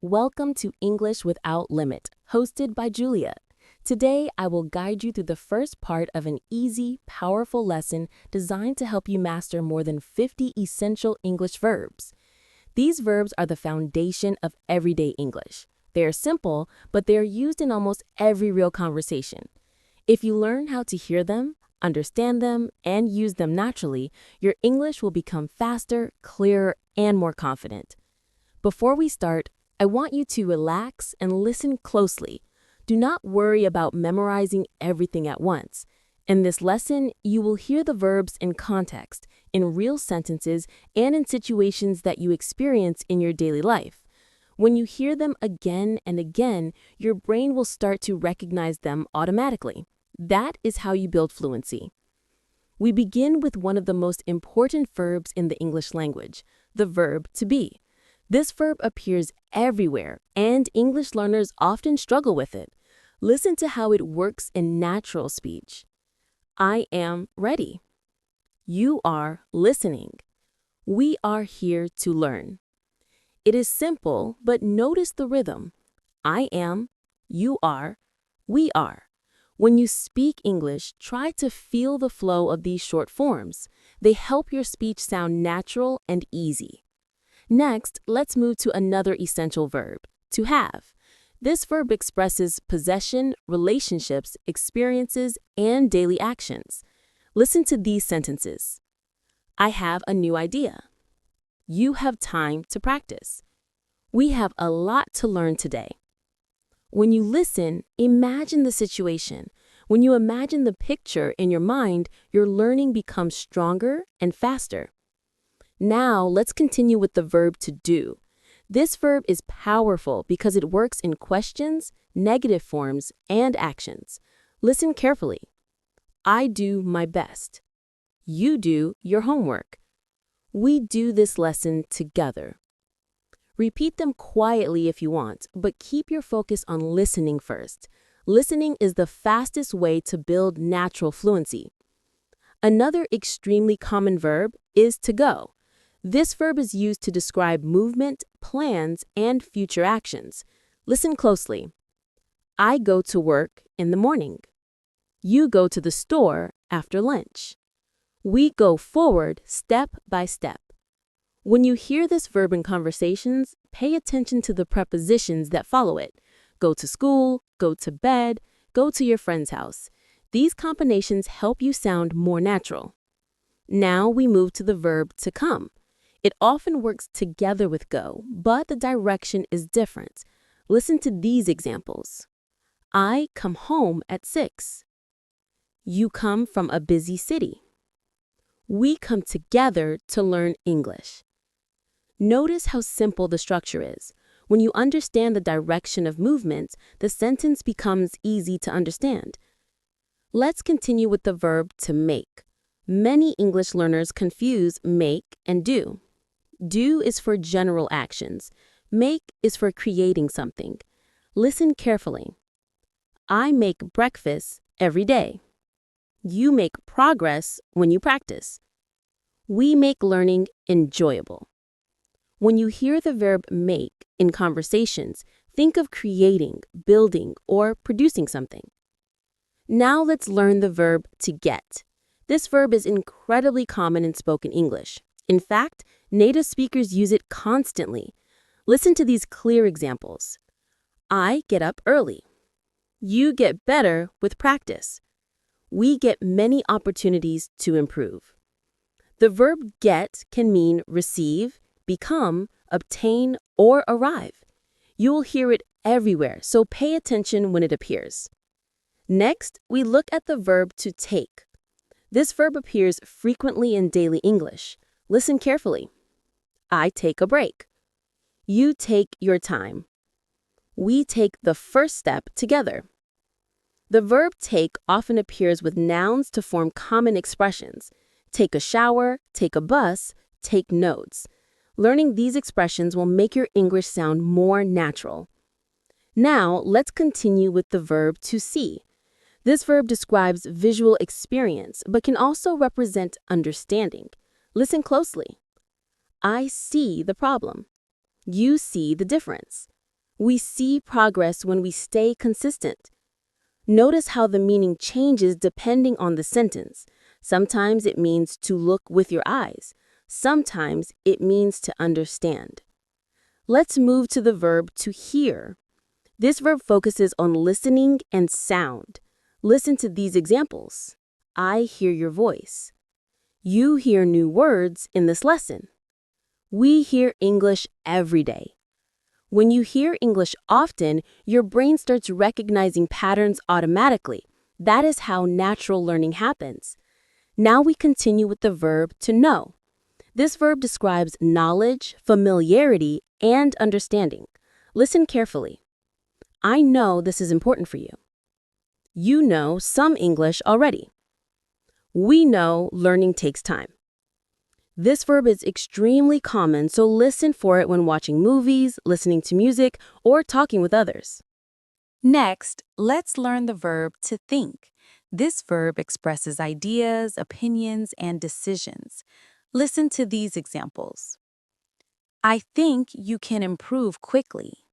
Welcome to English Without Limit, hosted by Julia. Today, I will guide you through the first part of an easy, powerful lesson designed to help you master more than 50 essential English verbs. These verbs are the foundation of everyday English. They are simple, but they are used in almost every real conversation. If you learn how to hear them, understand them, and use them naturally, your English will become faster, clearer, and more confident. Before we start, I want you to relax and listen closely. Do not worry about memorizing everything at once. In this lesson, you will hear the verbs in context, in real sentences, and in situations that you experience in your daily life. When you hear them again and again, your brain will start to recognize them automatically. That is how you build fluency. We begin with one of the most important verbs in the English language, the verb to be. This verb appears everywhere, and English learners often struggle with it. Listen to how it works in natural speech. I am ready. You are listening. We are here to learn. It is simple, but notice the rhythm. I am, you are, we are. When you speak English, try to feel the flow of these short forms. They help your speech sound natural and easy. Next, let's move to another essential verb, to have. This verb expresses possession, relationships, experiences, and daily actions. Listen to these sentences. I have a new idea. You have time to practice. We have a lot to learn today. When you listen, imagine the situation. When you imagine the picture in your mind, your learning becomes stronger and faster. Now, let's continue with the verb to do. This verb is powerful because it works in questions, negative forms, and actions. Listen carefully. I do my best. You do your homework. We do this lesson together. Repeat them quietly if you want, but keep your focus on listening first. Listening is the fastest way to build natural fluency. Another extremely common verb is to go. This verb is used to describe movement, plans, and future actions. Listen closely. I go to work in the morning. You go to the store after lunch. We go forward step by step. When you hear this verb in conversations, pay attention to the prepositions that follow it. Go to school, go to bed, go to your friend's house. These combinations help you sound more natural. Now we move to the verb to come. It often works together with go, but the direction is different. Listen to these examples. I come home at 6. You come from a busy city. We come together to learn English. Notice how simple the structure is. When you understand the direction of movement, the sentence becomes easy to understand. Let's continue with the verb to make. Many English learners confuse make and do. Do is for general actions. Make is for creating something. Listen carefully. I make breakfast every day. You make progress when you practice. We make learning enjoyable. When you hear the verb make in conversations, think of creating, building, or producing something. Now let's learn the verb to get. This verb is incredibly common in spoken English. In fact, native speakers use it constantly. Listen to these clear examples. I get up early. You get better with practice. We get many opportunities to improve. The verb get can mean receive, become, obtain, or arrive. You will hear it everywhere, so pay attention when it appears. Next, we look at the verb to take. This verb appears frequently in daily English. Listen carefully. I take a break. You take your time. We take the first step together. The verb take often appears with nouns to form common expressions. Take a shower, take a bus, take notes. Learning these expressions will make your English sound more natural. Now, let's continue with the verb to see. This verb describes visual experience, but can also represent understanding. Listen closely. I see the problem. You see the difference. We see progress when we stay consistent. Notice how the meaning changes depending on the sentence. Sometimes it means to look with your eyes. Sometimes it means to understand. Let's move to the verb to hear. This verb focuses on listening and sound. Listen to these examples. I hear your voice. You hear new words in this lesson. We hear English every day. When you hear English often, your brain starts recognizing patterns automatically. That is how natural learning happens. Now we continue with the verb to know. This verb describes knowledge, familiarity, and understanding. Listen carefully. I know this is important for you. You know some English already. We know learning takes time. This verb is extremely common, so listen for it when watching movies, listening to music, or talking with others. Next, let's learn the verb to think. This verb expresses ideas, opinions, and decisions. Listen to these examples. I think you can improve quickly.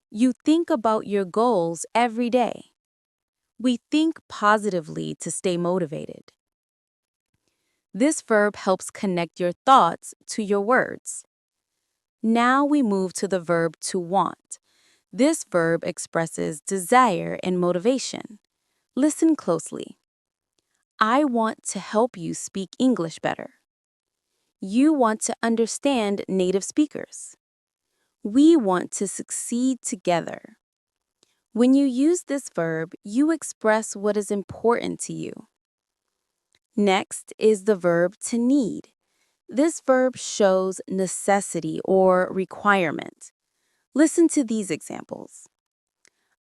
You think about your goals every day. We think positively to stay motivated. This verb helps connect your thoughts to your words. Now we move to the verb to want. This verb expresses desire and motivation. Listen closely. I want to help you speak English better. You want to understand native speakers. We want to succeed together. When you use this verb, you express what is important to you. Next is the verb to need. This verb shows necessity or requirement. Listen to these examples.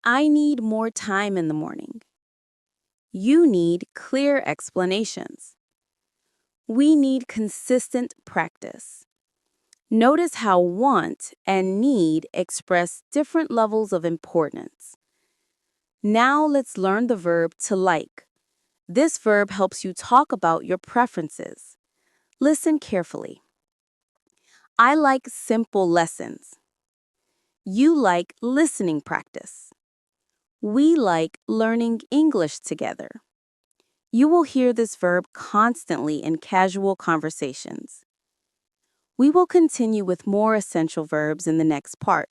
I need more time in the morning. You need clear explanations. We need consistent practice. Notice how want and need express different levels of importance. Now let's learn the verb to like. This verb helps you talk about your preferences. Listen carefully. I like simple lessons. You like listening practice. We like learning English together. You will hear this verb constantly in casual conversations. We will continue with more essential verbs in the next part,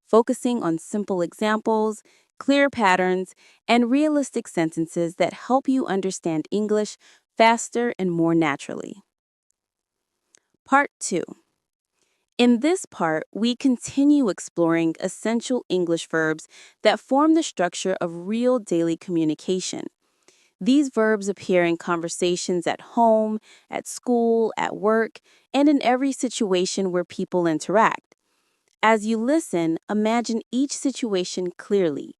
focusing on simple examples, clear patterns, and realistic sentences that help you understand English faster and more naturally. Part 2. In this part, we continue exploring essential English verbs that form the structure of real daily communication. These verbs appear in conversations at home, at school, at work, and in every situation where people interact. As you listen, imagine each situation clearly.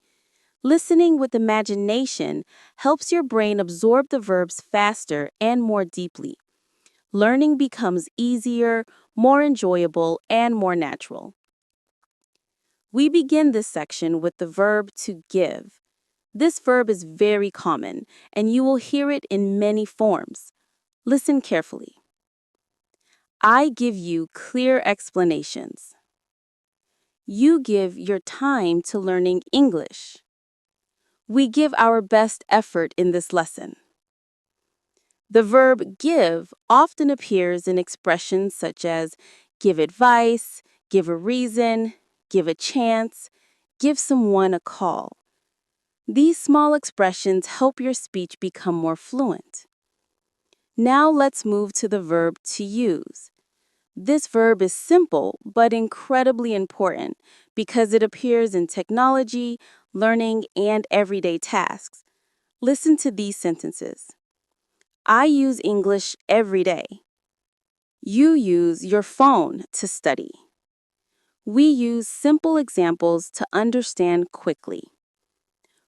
Listening with imagination helps your brain absorb the verbs faster and more deeply. Learning becomes easier, more enjoyable, and more natural. We begin this section with the verb to give. This verb is very common, and you will hear it in many forms. Listen carefully. I give you clear explanations. You give your time to learning English. We give our best effort in this lesson. The verb give often appears in expressions such as give advice, give a reason, give a chance, give someone a call. These small expressions help your speech become more fluent. Now let's move to the verb to use. This verb is simple but incredibly important because it appears in technology, learning, and everyday tasks. Listen to these sentences. I use English every day. You use your phone to study. We use simple examples to understand quickly.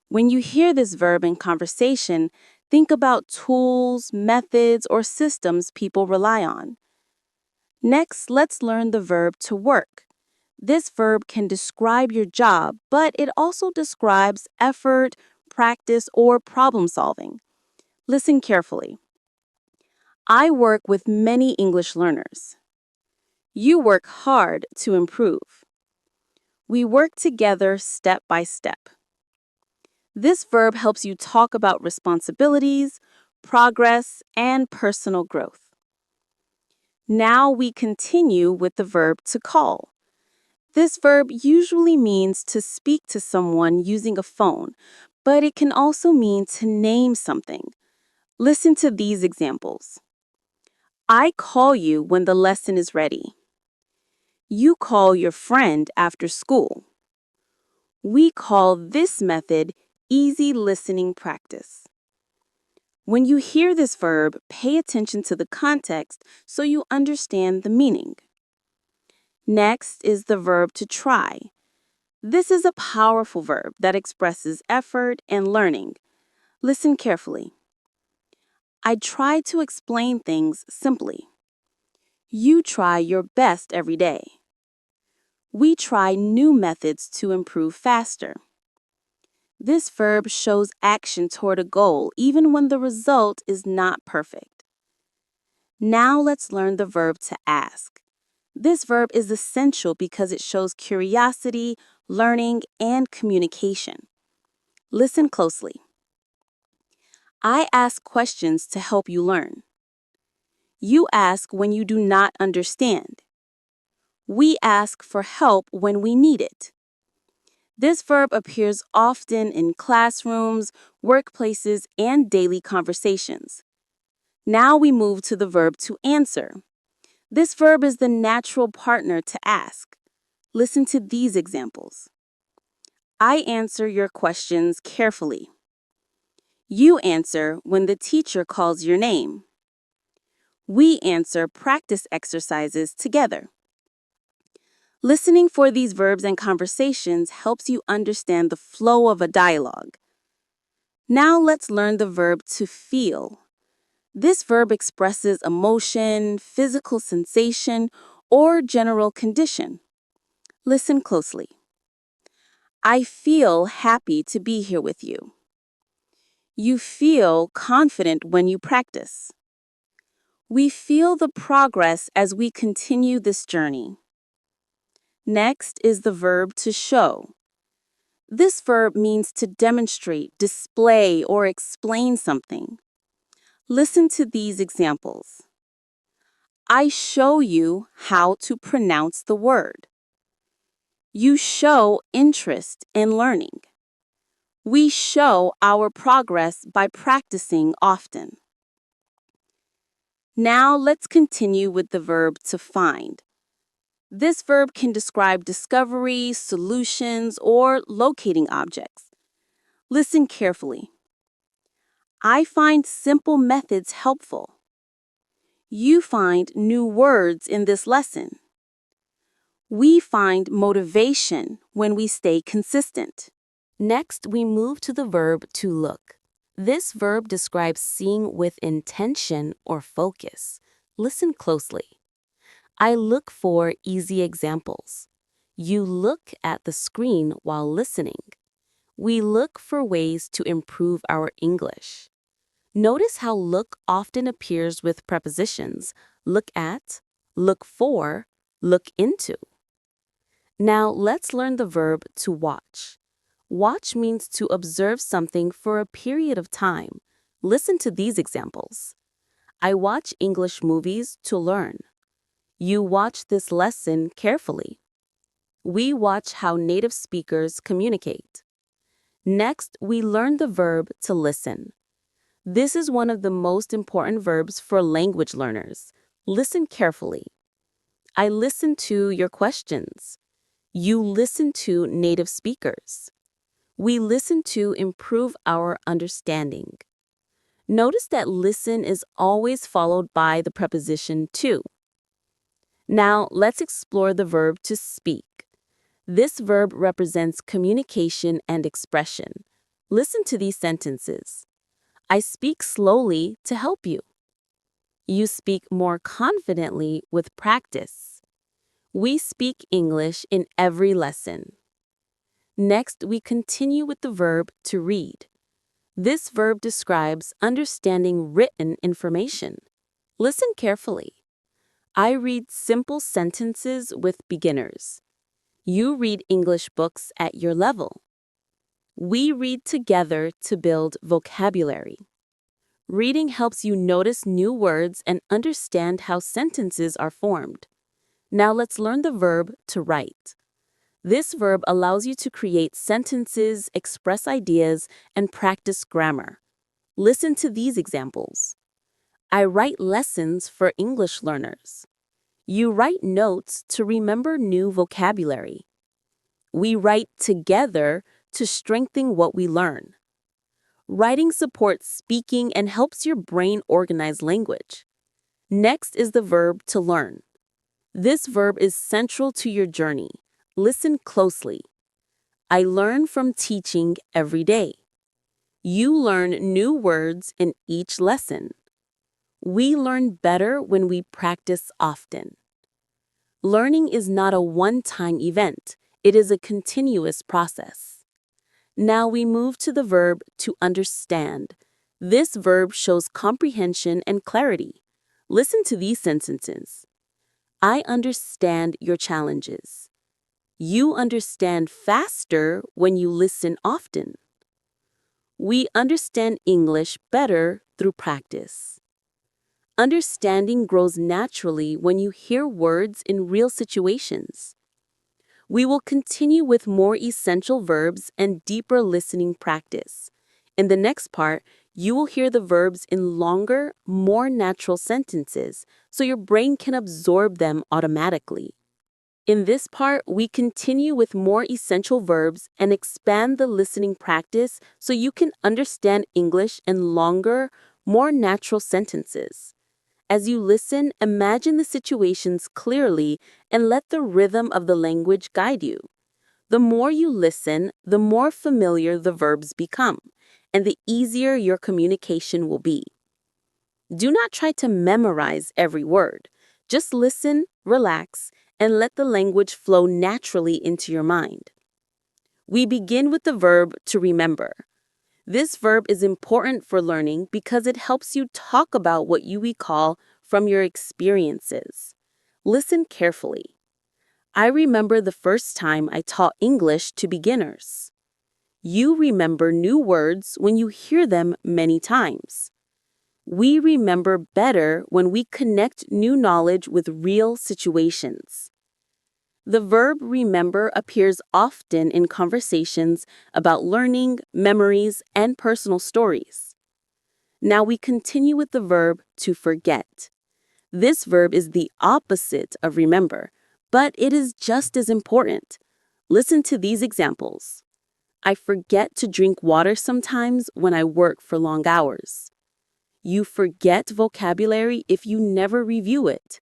When you hear this verb in conversation, think about tools, methods, or systems people rely on. Next, let's learn the verb to work. This verb can describe your job, but it also describes effort, practice, or problem solving. Listen carefully. I work with many English learners. You work hard to improve. We work together step by step. This verb helps you talk about responsibilities, progress, and personal growth. Now we continue with the verb to call. This verb usually means to speak to someone using a phone, but it can also mean to name something. Listen to these examples. I call you when the lesson is ready. You call your friend after school. We call this method easy listening practice. When you hear this verb, pay attention to the context so you understand the meaning. Next is the verb to try. This is a powerful verb that expresses effort and learning. Listen carefully. I try to explain things simply. You try your best every day. We try new methods to improve faster. This verb shows action toward a goal even when the result is not perfect. Now let's learn the verb to ask. This verb is essential because it shows curiosity, learning, and communication. Listen closely. I ask questions to help you learn. You ask when you do not understand. We ask for help when we need it. This verb appears often in classrooms, workplaces, and daily conversations. Now we move to the verb to answer. This verb is the natural partner to ask. Listen to these examples. I answer your questions carefully. You answer when the teacher calls your name. We answer practice exercises together. Listening for these verbs and conversations helps you understand the flow of a dialogue. Now let's learn the verb to feel. This verb expresses emotion, physical sensation, or general condition. Listen closely. I feel happy to be here with you. You feel confident when you practice. We feel the progress as we continue this journey. Next is the verb to show. This verb means to demonstrate, display, or explain something. Listen to these examples. I show you how to pronounce the word. You show interest in learning. We show our progress by practicing often. Now let's continue with the verb to find. This verb can describe discovery, solutions, or locating objects. Listen carefully. I find simple methods helpful. You find new words in this lesson. We find motivation when we stay consistent. Next, we move to the verb to look. This verb describes seeing with intention or focus. Listen closely. I look for easy examples. You look at the screen while listening. We look for ways to improve our English. Notice how look often appears with prepositions look at, look for, look into. Now let's learn the verb to watch. Watch means to observe something for a period of time. Listen to these examples. I watch English movies to learn. You watch this lesson carefully. We watch how native speakers communicate. Next, we learn the verb to listen. This is one of the most important verbs for language learners. Listen carefully. I listen to your questions. You listen to native speakers. We listen to improve our understanding. Notice that listen is always followed by the preposition to. Now, let's explore the verb to speak. This verb represents communication and expression. Listen to these sentences. I speak slowly to help you. You speak more confidently with practice. We speak English in every lesson. Next, we continue with the verb to read. This verb describes understanding written information. Listen carefully. I read simple sentences with beginners. You read English books at your level. We read together to build vocabulary. Reading helps you notice new words and understand how sentences are formed. Now let's learn the verb to write. This verb allows you to create sentences, express ideas, and practice grammar. Listen to these examples. I write lessons for English learners. You write notes to remember new vocabulary. We write together to strengthen what we learn. Writing supports speaking and helps your brain organize language. Next is the verb to learn. This verb is central to your journey. Listen closely. I learn from teaching every day. You learn new words in each lesson. We learn better when we practice often. Learning is not a one-time event. It is a continuous process. Now we move to the verb to understand. This verb shows comprehension and clarity. Listen to these sentences. I understand your challenges. You understand faster when you listen often. We understand English better through practice. Understanding grows naturally when you hear words in real situations. We will continue with more essential verbs and deeper listening practice. In the next part, you will hear the verbs in longer, more natural sentences, so your brain can absorb them automatically. In this part, we continue with more essential verbs and expand the listening practice so you can understand English in longer, more natural sentences. As you listen, imagine the situations clearly and let the rhythm of the language guide you. The more you listen, the more familiar the verbs become, and the easier your communication will be. Do not try to memorize every word. Just listen, relax, and let the language flow naturally into your mind. We begin with the verb to remember. This verb is important for learning because it helps you talk about what you recall from your experiences. Listen carefully. I remember the first time I taught English to beginners. You remember new words when you hear them many times. We remember better when we connect new knowledge with real situations. The verb remember appears often in conversations about learning, memories, and personal stories. Now we continue with the verb to forget. This verb is the opposite of remember, but it is just as important. Listen to these examples. I forget to drink water sometimes when I work for long hours. You forget vocabulary if you never review it.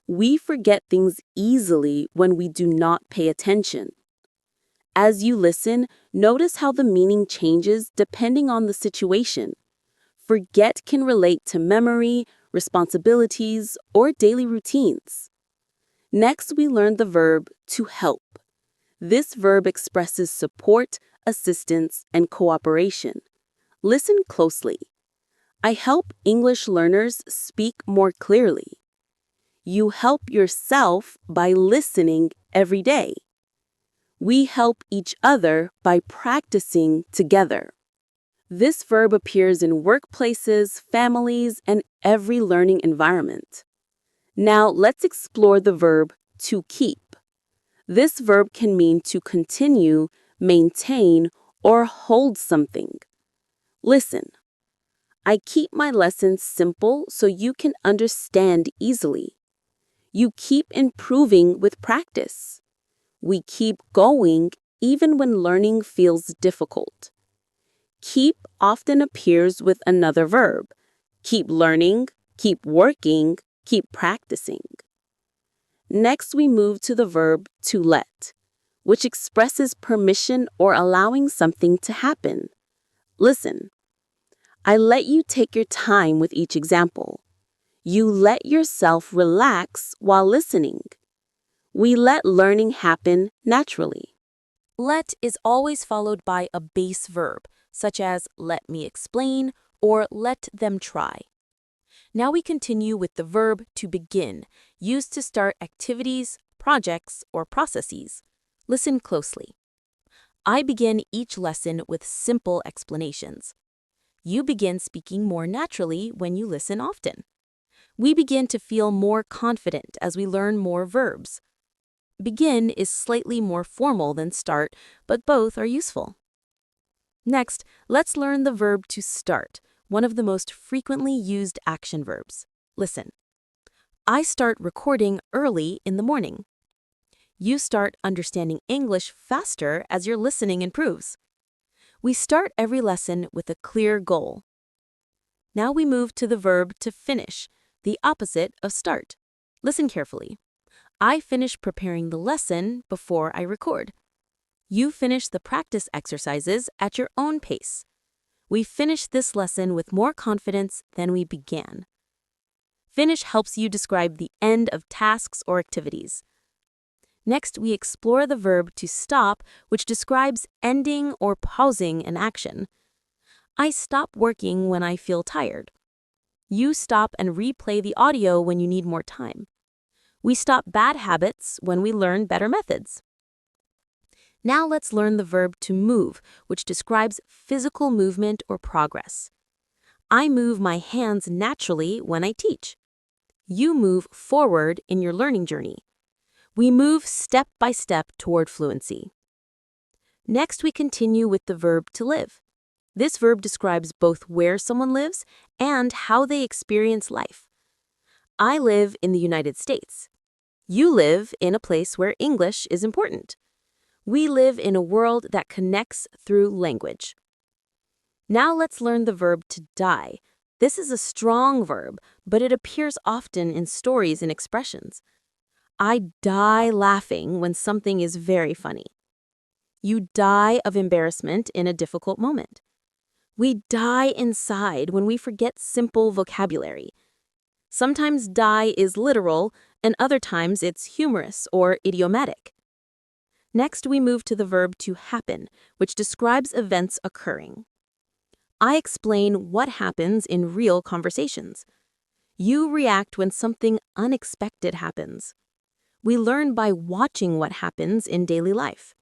We forget things easily when we do not pay attention. As you listen, notice how the meaning changes depending on the situation. Forget can relate to memory, responsibilities, or daily routines. Next, we learn the verb to help. This verb expresses support, assistance, and cooperation. Listen closely. I help English learners speak more clearly. You help yourself by listening every day. We help each other by practicing together. This verb appears in workplaces, families, and every learning environment. Now let's explore the verb to keep. This verb can mean to continue, maintain, or hold something. Listen. I keep my lessons simple so you can understand easily. You keep improving with practice. We keep going even when learning feels difficult. Keep often appears with another verb. Keep learning, keep working, keep practicing. Next, we move to the verb to let, which expresses permission or allowing something to happen. Listen. I let you take your time with each example. You let yourself relax while listening. We let learning happen naturally. Let is always followed by a base verb, such as let me explain or let them try. Now we continue with the verb to begin, used to start activities, projects, or processes. Listen closely. I begin each lesson with simple explanations. You begin speaking more naturally when you listen often. We begin to feel more confident as we learn more verbs. Begin is slightly more formal than start, but both are useful. Next, let's learn the verb to start, one of the most frequently used action verbs. Listen. I start recording early in the morning. You start understanding English faster as your listening improves. We start every lesson with a clear goal. Now we move to the verb to finish, the opposite of start. Listen carefully. I finish preparing the lesson before I record. You finish the practice exercises at your own pace. We finish this lesson with more confidence than we began. Finish helps you describe the end of tasks or activities. Next, we explore the verb to stop, which describes ending or pausing an action. I stop working when I feel tired. You stop and replay the audio when you need more time. We stop bad habits when we learn better methods. Now let's learn the verb to move, which describes physical movement or progress. I move my hands naturally when I teach. You move forward in your learning journey. We move step by step toward fluency. Next, we continue with the verb to live. This verb describes both where someone lives and how they experience life. I live in the United States. You live in a place where English is important. We live in a world that connects through language. Now let's learn the verb to die. This is a strong verb, but it appears often in stories and expressions. I die laughing when something is very funny. You die of embarrassment in a difficult moment. We die inside when we forget simple vocabulary. Sometimes die is literal, and other times it's humorous or idiomatic. Next, we move to the verb to happen, which describes events occurring. I explain what happens in real conversations. You react when something unexpected happens. We learn by watching what happens in daily life.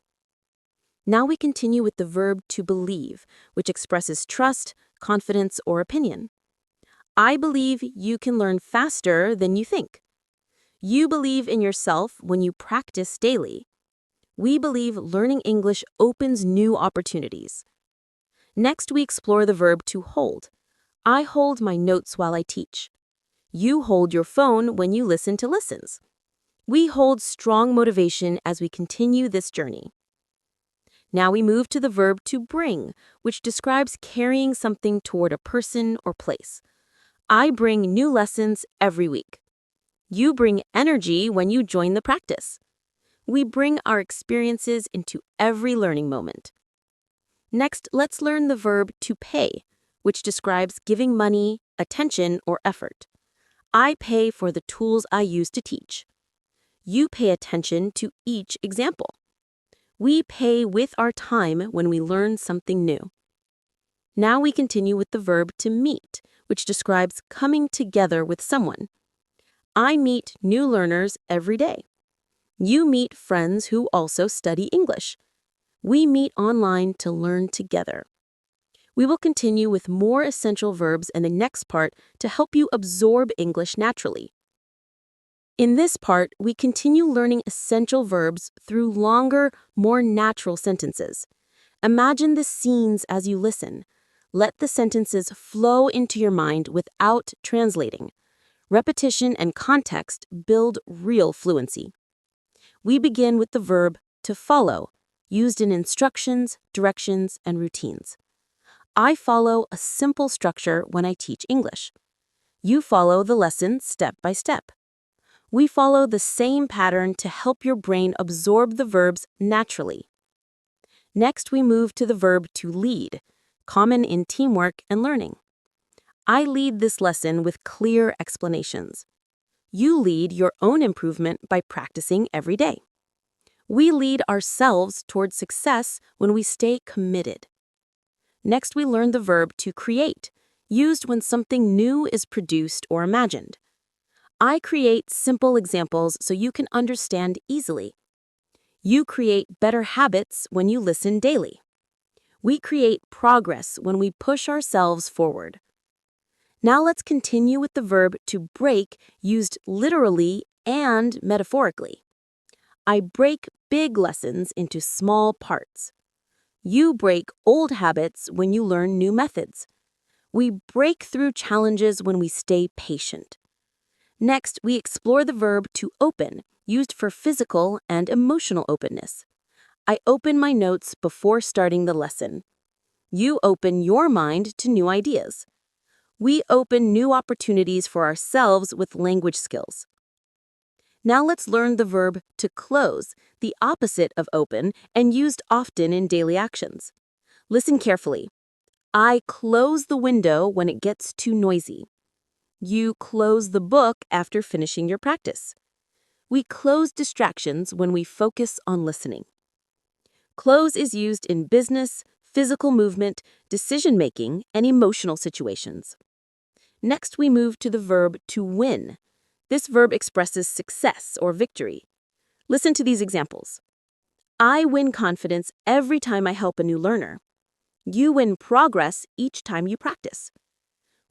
Now we continue with the verb to believe, which expresses trust, confidence, or opinion. I believe you can learn faster than you think. You believe in yourself when you practice daily. We believe learning English opens new opportunities. Next, we explore the verb to hold. I hold my notes while I teach. You hold your phone when you listen to lessons. We hold strong motivation as we continue this journey. Now we move to the verb to bring, which describes carrying something toward a person or place. I bring new lessons every week. You bring energy when you join the practice. We bring our experiences into every learning moment. Next, let's learn the verb to pay, which describes giving money, attention, or effort. I pay for the tools I use to teach. You pay attention to each example. We pay with our time when we learn something new. Now we continue with the verb to meet, which describes coming together with someone. I meet new learners every day. You meet friends who also study English. We meet online to learn together. We will continue with more essential verbs in the next part to help you absorb English naturally. In this part, we continue learning essential verbs through longer, more natural sentences. Imagine the scenes as you listen. Let the sentences flow into your mind without translating. Repetition and context build real fluency. We begin with the verb to follow, used in instructions, directions, and routines. I follow a simple structure when I teach English. You follow the lesson step by step. We follow the same pattern to help your brain absorb the verbs naturally. Next, we move to the verb to lead, common in teamwork and learning. I lead this lesson with clear explanations. You lead your own improvement by practicing every day. We lead ourselves towards success when we stay committed. Next, we learn the verb to create, used when something new is produced or imagined. I create simple examples so you can understand easily. You create better habits when you listen daily. We create progress when we push ourselves forward. Now let's continue with the verb to break, used literally and metaphorically. I break big lessons into small parts. You break old habits when you learn new methods. We break through challenges when we stay patient. Next, we explore the verb to open, used for physical and emotional openness. I open my notes before starting the lesson. You open your mind to new ideas. We open new opportunities for ourselves with language skills. Now let's learn the verb to close, the opposite of open and used often in daily actions. Listen carefully. I close the window when it gets too noisy. You close the book after finishing your practice. We close distractions when we focus on listening. Close is used in business, physical movement, decision-making, and emotional situations. Next, we move to the verb to win. This verb expresses success or victory. Listen to these examples. I win confidence every time I help a new learner. You win progress each time you practice.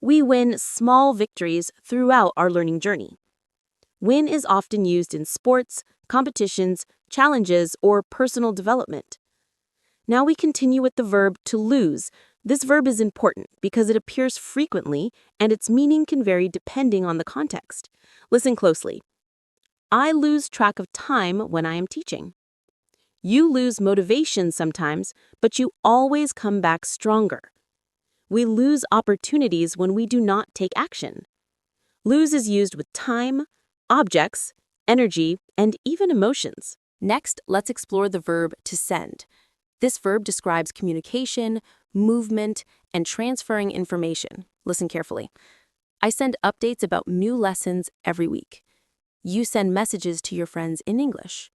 We win small victories throughout our learning journey. Win is often used in sports, competitions, challenges, or personal development. Now we continue with the verb to lose. This verb is important because it appears frequently and its meaning can vary depending on the context. Listen closely. I lose track of time when I am teaching. You lose motivation sometimes, but you always come back stronger. We lose opportunities when we do not take action. Lose is used with time, objects, energy, and even emotions. Next, let's explore the verb to send. This verb describes communication, movement, and transferring information. Listen carefully. I send updates about new lessons every week. You send messages to your friends in English.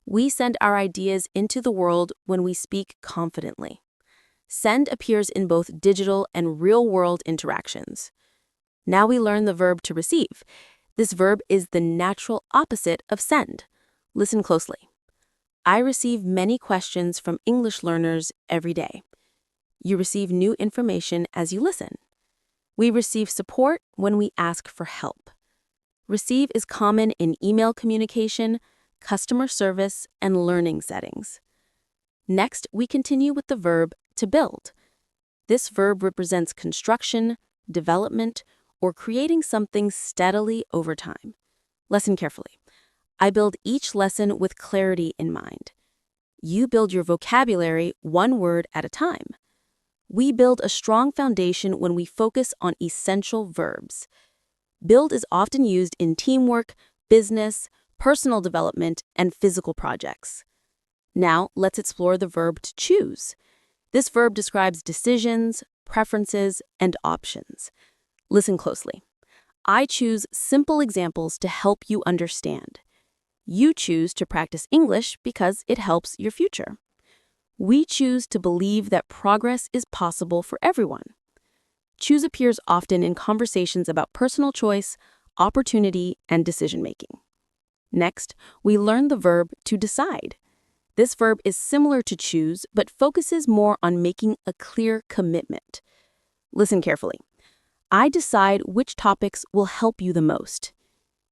We send our ideas into the world when we speak confidently. Send appears in both digital and real-world interactions. Now we learn the verb to receive. This verb is the natural opposite of send. Listen closely. I receive many questions from English learners every day. You receive new information as you listen. We receive support when we ask for help. Receive is common in email communication, customer service, and learning settings. Next, we continue with the verb to build. This verb represents construction, development, or creating something steadily over time. Listen carefully. I build each lesson with clarity in mind. You build your vocabulary one word at a time. We build a strong foundation when we focus on essential verbs. Build is often used in teamwork, business, personal development, and physical projects. Now, let's explore the verb to choose. This verb describes decisions, preferences, and options. Listen closely. I choose simple examples to help you understand. You choose to practice English because it helps your future. We choose to believe that progress is possible for everyone. Choose appears often in conversations about personal choice, opportunity, and decision-making. Next, we learn the verb to decide. This verb is similar to choose, but focuses more on making a clear commitment. Listen carefully. I decide which topics will help you the most.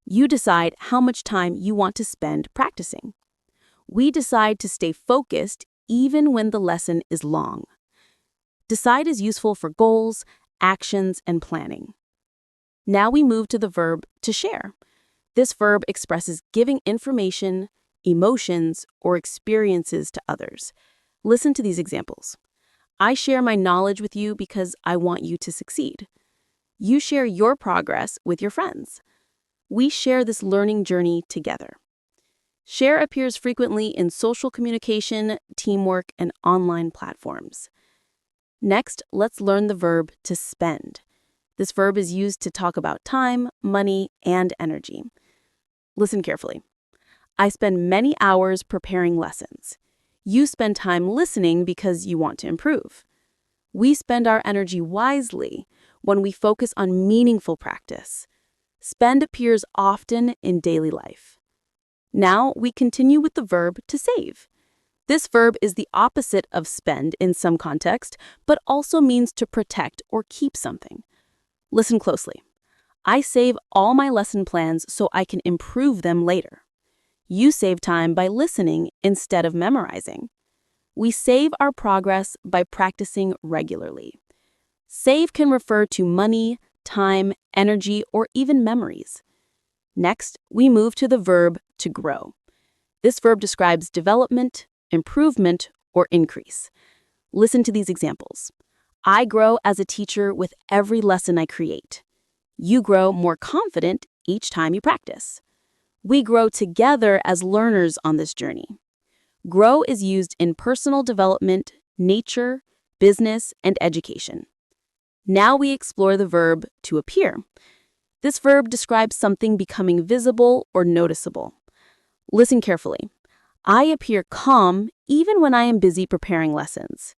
You decide how much time you want to spend practicing. We decide to stay focused even when the lesson is long. Decide is useful for goals, actions, and planning. Now we move to the verb to share. This verb expresses giving information, emotions, or experiences to others. Listen to these examples. I share my knowledge with you because I want you to succeed. You share your progress with your friends. We share this learning journey together. Share appears frequently in social communication, teamwork, and online platforms. Next, let's learn the verb to spend. This verb is used to talk about time, money, and energy. Listen carefully. I spend many hours preparing lessons. You spend time listening because you want to improve. We spend our energy wisely when we focus on meaningful practice. Spend appears often in daily life. Now we continue with the verb to save. This verb is the opposite of spend in some context, but also means to protect or keep something. Listen closely. I save all my lesson plans so I can improve them later. You save time by listening instead of memorizing. We save our progress by practicing regularly. Save can refer to money, time, energy, or even memories. Next, we move to the verb to grow. This verb describes development, improvement, or increase. Listen to these examples. I grow as a teacher with every lesson I create. You grow more confident each time you practice. We grow together as learners on this journey. Grow is used in personal development, nature, business, and education. Now we explore the verb to appear. This verb describes something becoming visible or noticeable. Listen carefully. I appear calm even when I am busy preparing lessons.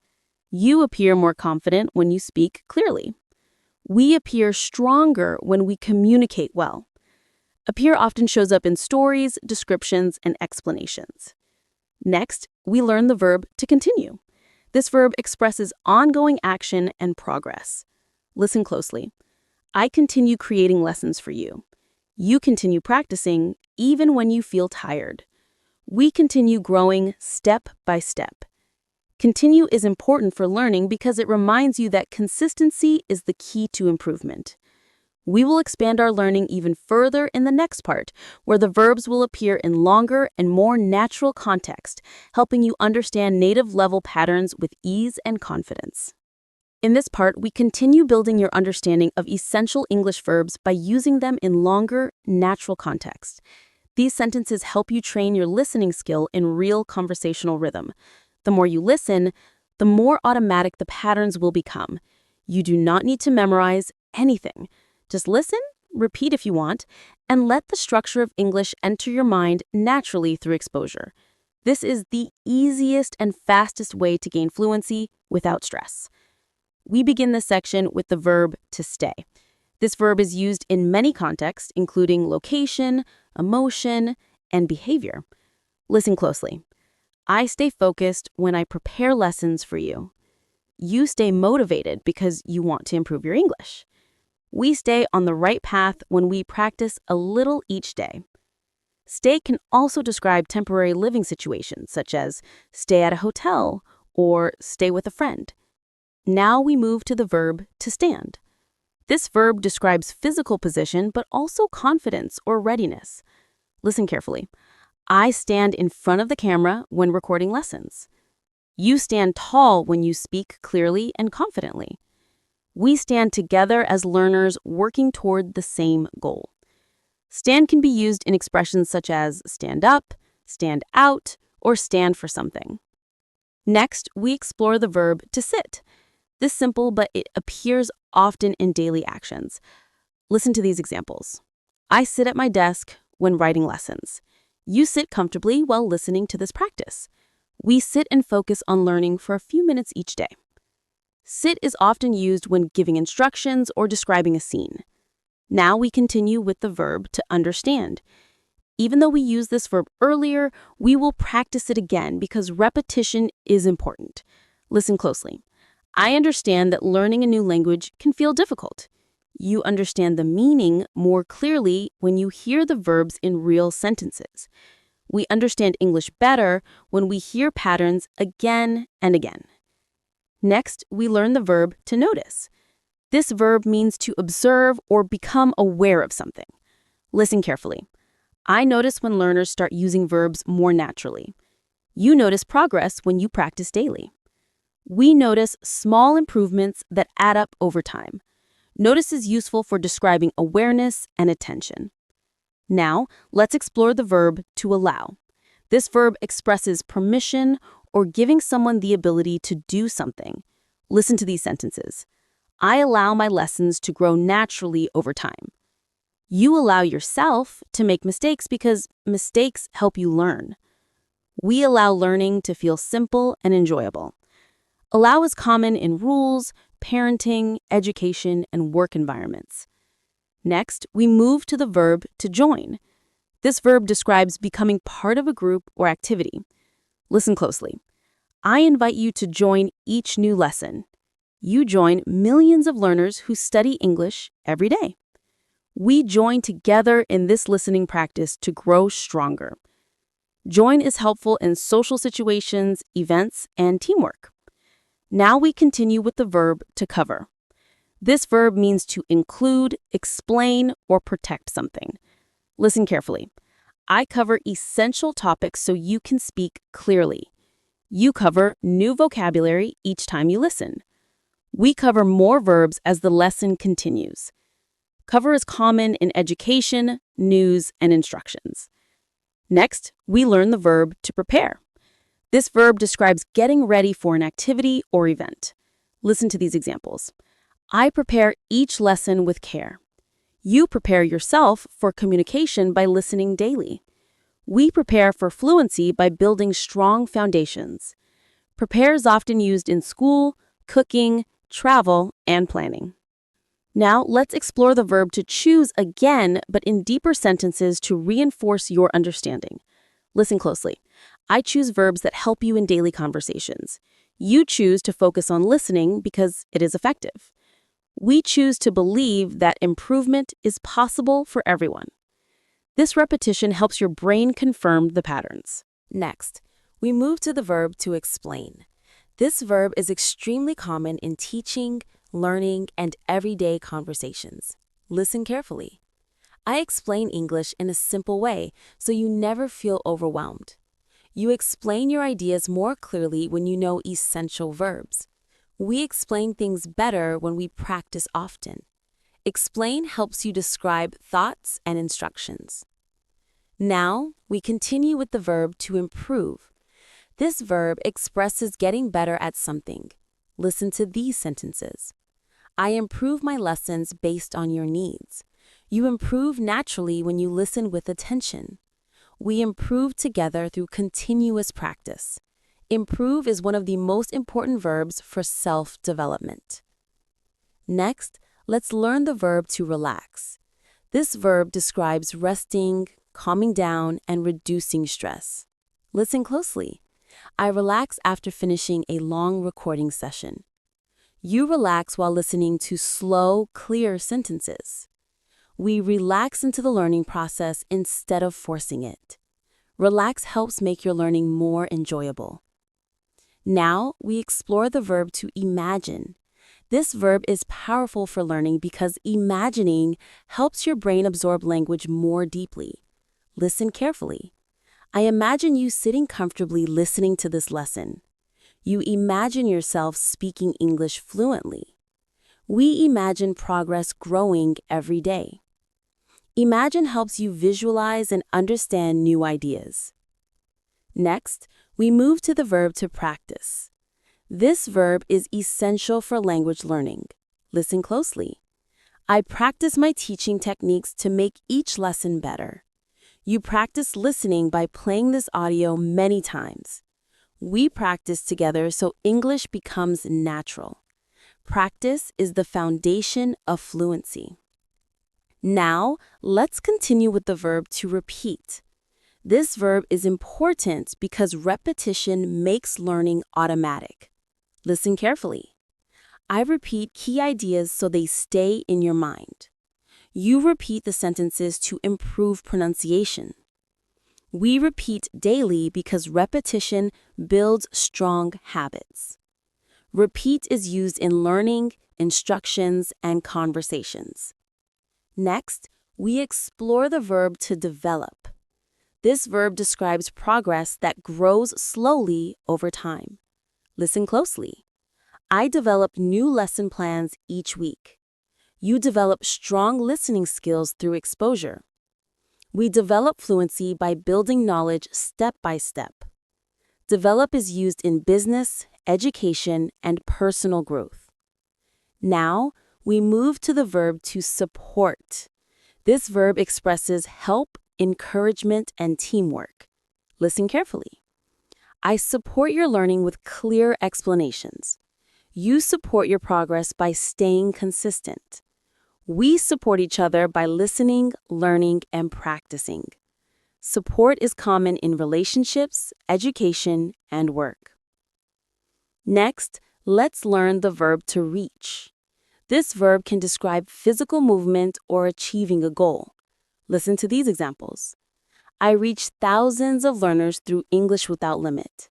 You appear more confident when you speak clearly. We appear stronger when we communicate well. Appear often shows up in stories, descriptions, and explanations. Next, we learn the verb to continue. This verb expresses ongoing action and progress. Listen closely. I continue creating lessons for you. You continue practicing even when you feel tired. We continue growing step by step. Continue is important for learning because it reminds you that consistency is the key to improvement. We will expand our learning even further in the next part, where the verbs will appear in longer and more natural context, helping you understand native-level patterns with ease and confidence. In this part, we continue building your understanding of essential English verbs by using them in longer, natural context. These sentences help you train your listening skill in real conversational rhythm. The more you listen, the more automatic the patterns will become. You do not need to memorize anything. Just listen, repeat if you want, and let the structure of English enter your mind naturally through exposure. This is the easiest and fastest way to gain fluency without stress. We begin this section with the verb to stay. This verb is used in many contexts, including location, emotion, and behavior. Listen closely. I stay focused when I prepare lessons for you. You stay motivated because you want to improve your English. We stay on the right path when we practice a little each day. Stay can also describe temporary living situations, such as stay at a hotel or stay with a friend. Now we move to the verb to stand. This verb describes physical position, but also confidence or readiness. Listen carefully. I stand in front of the camera when recording lessons. You stand tall when you speak clearly and confidently. We stand together as learners working toward the same goal. Stand can be used in expressions such as stand up, stand out, or stand for something. Next, we explore the verb to sit. This is simple, but it appears often in daily actions. Listen to these examples. I sit at my desk when writing lessons. You sit comfortably while listening to this practice. We sit and focus on learning for a few minutes each day. Sit is often used when giving instructions or describing a scene. Now we continue with the verb to understand. Even though we used this verb earlier, we will practice it again because repetition is important. Listen closely. I understand that learning a new language can feel difficult. You understand the meaning more clearly when you hear the verbs in real sentences. We understand English better when we hear patterns again and again. Next, we learn the verb to notice. This verb means to observe or become aware of something. Listen carefully. I notice when learners start using verbs more naturally. You notice progress when you practice daily. We notice small improvements that add up over time. Notice is useful for describing awareness and attention. Now, let's explore the verb to allow. This verb expresses permission or giving someone the ability to do something. Listen to these sentences. I allow my lessons to grow naturally over time. You allow yourself to make mistakes because mistakes help you learn. We allow learning to feel simple and enjoyable. Allow is common in rules, parenting, education, and work environments. Next, we move to the verb to join. This verb describes becoming part of a group or activity. Listen closely. I invite you to join each new lesson. You join millions of learners who study English every day. We join together in this listening practice to grow stronger. Join is helpful in social situations, events, and teamwork. Now we continue with the verb to cover. This verb means to include, explain, or protect something. Listen carefully. I cover essential topics so you can speak clearly. You cover new vocabulary each time you listen. We cover more verbs as the lesson continues. Cover is common in education, news, and instructions. Next, we learn the verb to prepare. This verb describes getting ready for an activity or event. Listen to these examples. I prepare each lesson with care. You prepare yourself for communication by listening daily. We prepare for fluency by building strong foundations. Prepare is often used in school, cooking, travel, and planning. Now, let's explore the verb to choose again, but in deeper sentences to reinforce your understanding. Listen closely. I choose verbs that help you in daily conversations. You choose to focus on listening because it is effective. We choose to believe that improvement is possible for everyone. This repetition helps your brain confirm the patterns. Next, we move to the verb to explain. This verb is extremely common in teaching, learning, and everyday conversations. Listen carefully. I explain English in a simple way so you never feel overwhelmed. You explain your ideas more clearly when you know essential verbs. We explain things better when we practice often. Explain helps you describe thoughts and instructions. Now, we continue with the verb to improve. This verb expresses getting better at something. Listen to these sentences. I improve my lessons based on your needs. You improve naturally when you listen with attention. We improve together through continuous practice. Improve is one of the most important verbs for self-development. Next, let's learn the verb to relax. This verb describes resting, calming down, and reducing stress. Listen closely. I relax after finishing a long recording session. You relax while listening to slow, clear sentences. We relax into the learning process instead of forcing it. Relax helps make your learning more enjoyable. Now, we explore the verb to imagine. This verb is powerful for learning because imagining helps your brain absorb language more deeply. Listen carefully. I imagine you sitting comfortably listening to this lesson. You imagine yourself speaking English fluently. We imagine progress growing every day. Imagine helps you visualize and understand new ideas. Next, we move to the verb to practice. This verb is essential for language learning. Listen closely. I practice my teaching techniques to make each lesson better. You practice listening by playing this audio many times. We practice together so English becomes natural. Practice is the foundation of fluency. Now, let's continue with the verb to repeat. This verb is important because repetition makes learning automatic. Listen carefully. I repeat key ideas so they stay in your mind. You repeat the sentences to improve pronunciation. We repeat daily because repetition builds strong habits. Repeat is used in learning, instructions, and conversations. Next, we explore the verb to develop. This verb describes progress that grows slowly over time. Listen closely. I develop new lesson plans each week. You develop strong listening skills through exposure. We develop fluency by building knowledge step by step. Develop is used in business, education, and personal growth. Now, we move to the verb to support. This verb expresses help, encouragement, and teamwork. Listen carefully. I support your learning with clear explanations. You support your progress by staying consistent. We support each other by listening, learning, and practicing. Support is common in relationships, education, and work. Next, let's learn the verb to reach. This verb can describe physical movement or achieving a goal. Listen to these examples. I reach thousands of learners through English Without Limit.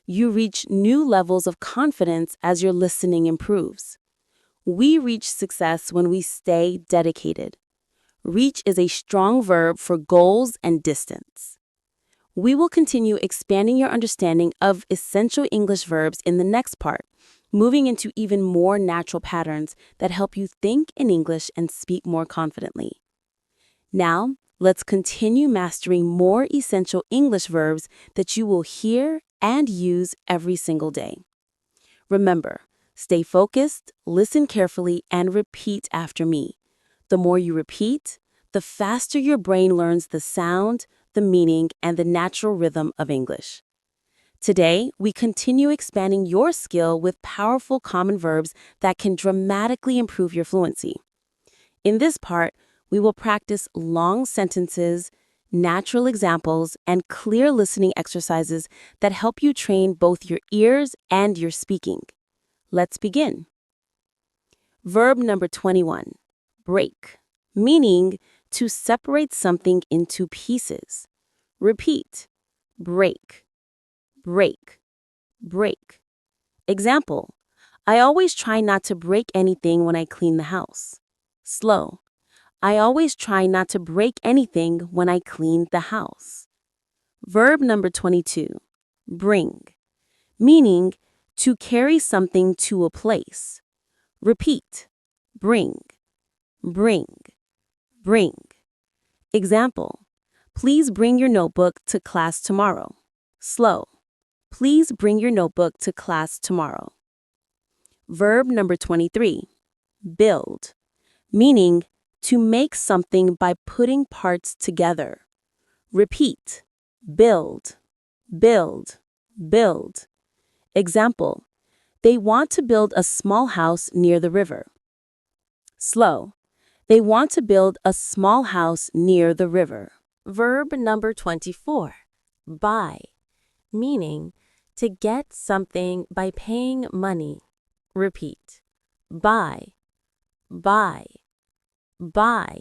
You reach new levels of confidence as your listening improves. We reach success when we stay dedicated. Reach is a strong verb for goals and distance. We will continue expanding your understanding of essential English verbs in the next part, moving into even more natural patterns that help you think in English and speak more confidently. Now, let's continue mastering more essential English verbs that you will hear and use every single day. Remember, stay focused, listen carefully, and repeat after me. The more you repeat, the faster your brain learns the sound, the meaning, and the natural rhythm of English. Today, we continue expanding your skill with powerful common verbs that can dramatically improve your fluency. In this part, we will practice long sentences, natural examples, and clear listening exercises that help you train both your ears and your speaking. Let's begin. Verb number 21, break, meaning to separate something into pieces. Repeat, break, break, break. Example, I always try not to break anything when I clean the house. Slow, I always try not to break anything when I clean the house. Verb number 22, bring, meaning to carry something to a place. Repeat, bring, bring, bring. Example, please bring your notebook to class tomorrow. Slow, please bring your notebook to class tomorrow. Verb number 23, build, meaning to make something by putting parts together. Repeat, build, build, build. Example, they want to build a small house near the river. Slow, they want to build a small house near the river. Verb number 24, buy, meaning to get something by paying money. Repeat, buy, buy, buy.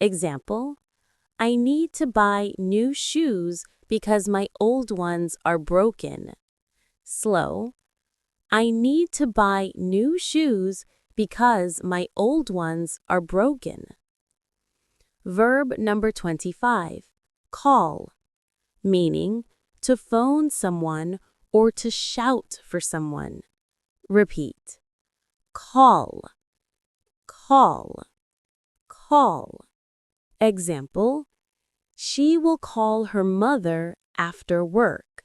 Example, I need to buy new shoes because my old ones are broken. Slow, I need to buy new shoes because my old ones are broken. Verb number 25, call, meaning to phone someone or to shout for someone. Repeat, call, call, call. Example, she will call her mother after work.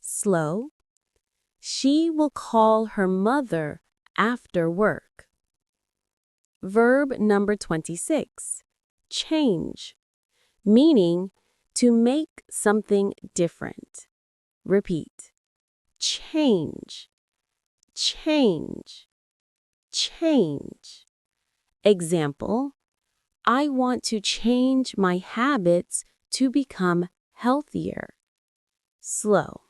Slow, she will call her mother after work. Verb number 26, change, meaning to make something different. Repeat, change, change, change. Example, I want to change my habits to become healthier. Slow,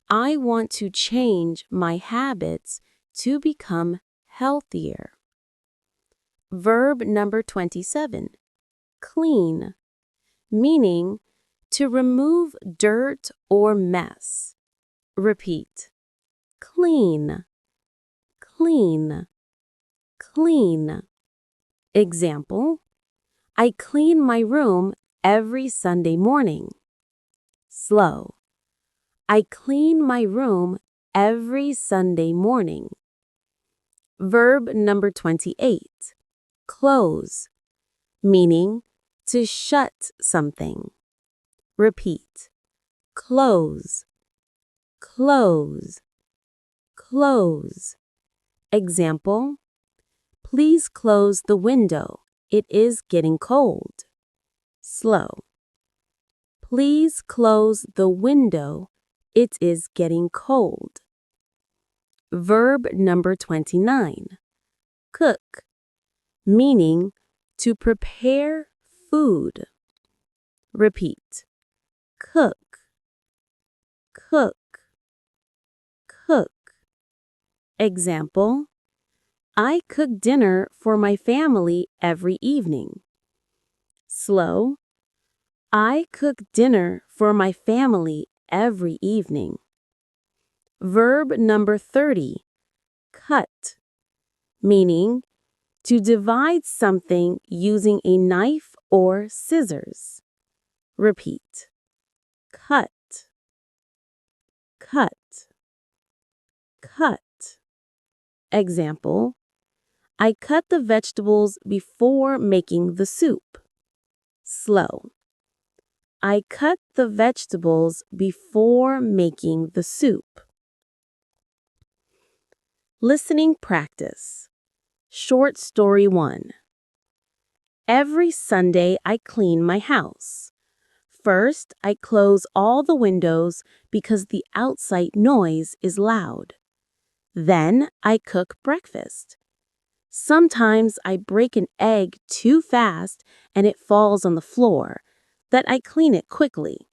I want to change my habits to become healthier. Verb number 27, clean, meaning to remove dirt or mess. Repeat, clean, clean, clean. Example, I clean my room every Sunday morning. Slow, I clean my room every Sunday morning. Verb number 28, close, meaning to shut something. Repeat, close, close, close. Example, please close the window. It is getting cold. Slow, please close the window. It is getting cold. Verb number 29, cook, meaning to prepare food. Repeat. Cook, cook, cook. Example, I cook dinner for my family every evening. Slow. I cook dinner for my family every evening. Verb number 30, cut, meaning to divide something using a knife or scissors. Repeat. Cut, cut, cut. Example, I cut the vegetables before making the soup. Slow. I cut the vegetables before making the soup. Listening practice. Short story 1. Every Sunday I clean my house. First, I close all the windows because the outside noise is loud. Then I cook breakfast. Sometimes I break an egg too fast and it falls on the floor, but I clean it quickly.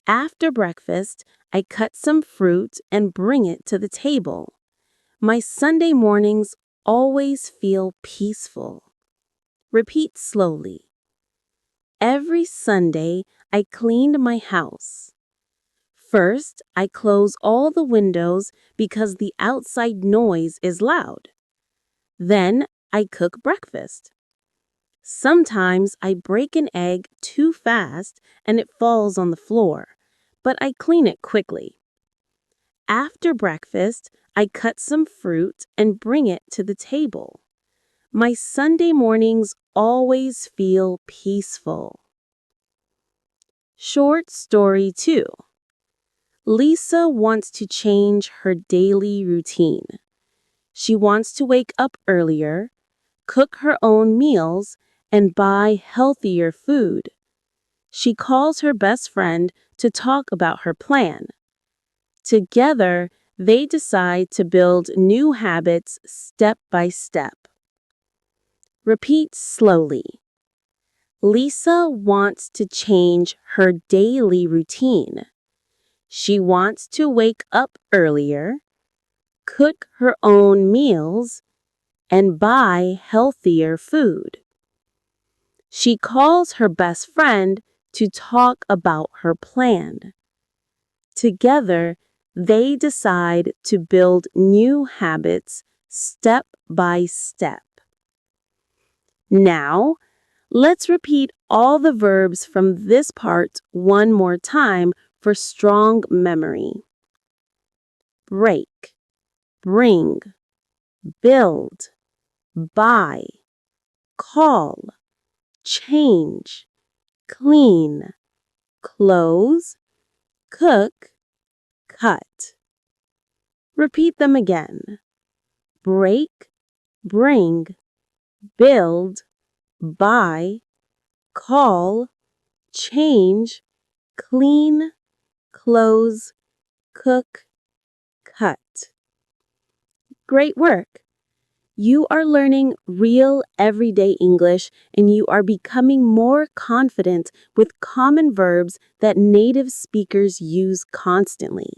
After breakfast, I cut some fruit and bring it to the table. My Sunday mornings always feel peaceful. Repeat slowly. Every Sunday, I cleaned my house. First, I close all the windows because the outside noise is loud. Then, I cook breakfast. Sometimes I break an egg too fast and it falls on the floor, but I clean it quickly. After breakfast, I cut some fruit and bring it to the table. My Sunday mornings always feel peaceful. Short story 2. Lisa wants to change her daily routine. She wants to wake up earlier, cook her own meals, and buy healthier food. She calls her best friend to talk about her plan. Together, they decide to build new habits step by step. Repeat slowly. Lisa wants to change her daily routine. She wants to wake up earlier, cook her own meals, and buy healthier food. She calls her best friend to talk about her plan. Together, they decide to build new habits step by step. Now, let's repeat all the verbs from this part one more time for strong memory. Break, bring, build, buy, call, change, clean, close, cook, cut. Repeat them again. Break, bring, build, buy, call, change, clean, close, cook, cut. Great work! You are learning real everyday English and you are becoming more confident with common verbs that native speakers use constantly.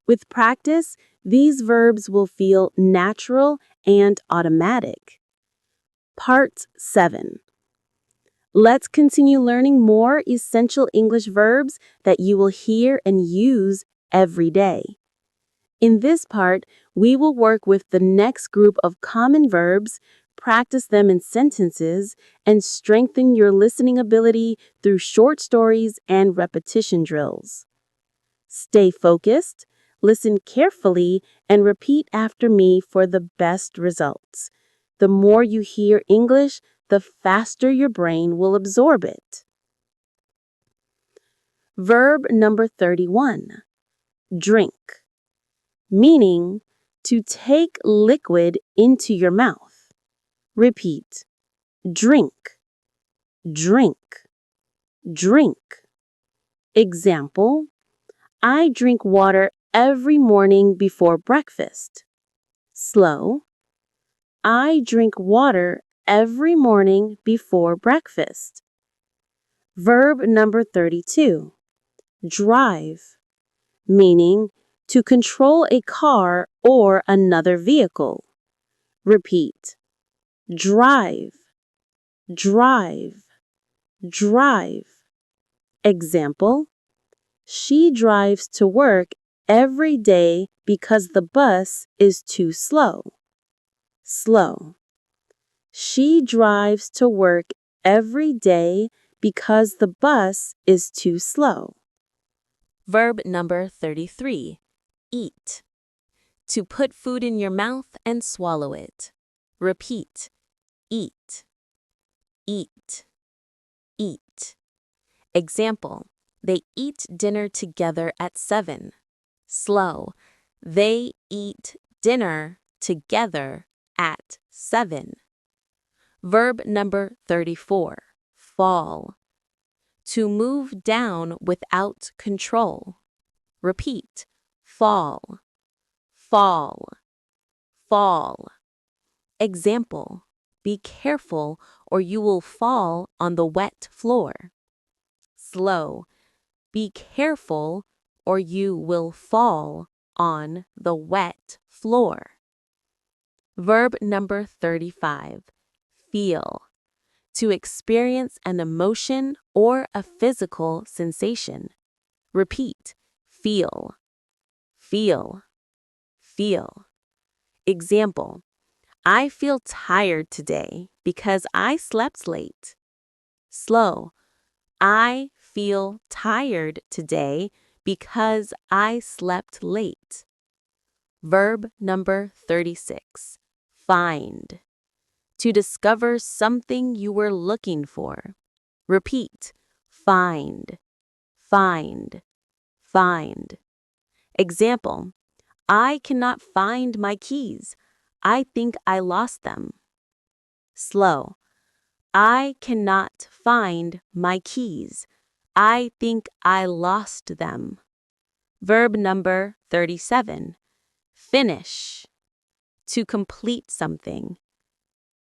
With practice, these verbs will feel natural and automatic. Part 7. Let's continue learning more essential English verbs that you will hear and use every day. In this part, we will work with the next group of common verbs, practice them in sentences, and strengthen your listening ability through short stories and repetition drills. Stay focused, listen carefully, and repeat after me for the best results. The more you hear English, the faster your brain will absorb it. Verb number 31. Drink. Meaning to take liquid into your mouth. Repeat. Drink, drink, drink. Example, I drink water every morning before breakfast. Slow. I drink water every morning before breakfast. Verb number 32, drive, meaning to control a car or another vehicle. Repeat. Drive, drive, drive. Example, she drives to work every day because the bus is too slow. Slow. She drives to work every day because the bus is too slow. Verb number 33, eat. To put food in your mouth and swallow it. Repeat. Eat, eat, eat. Example, they eat dinner together at 7. Slow, they eat dinner together at 7. Verb number 34, fall. To move down without control. Repeat, fall, fall, fall. Example, be careful or you will fall on the wet floor. Slow, be careful or you will fall on the wet floor. Verb number 35, feel. To experience an emotion or a physical sensation. Repeat, feel, feel, feel. Example, I feel tired today because I slept late. Slow, I feel tired today because I slept late. Verb number 36, find. To discover something you were looking for. Repeat, find, find, find. Example, I cannot find my keys. I think I lost them. Slow, I cannot find my keys. I think I lost them. Verb number 37, finish. To complete something.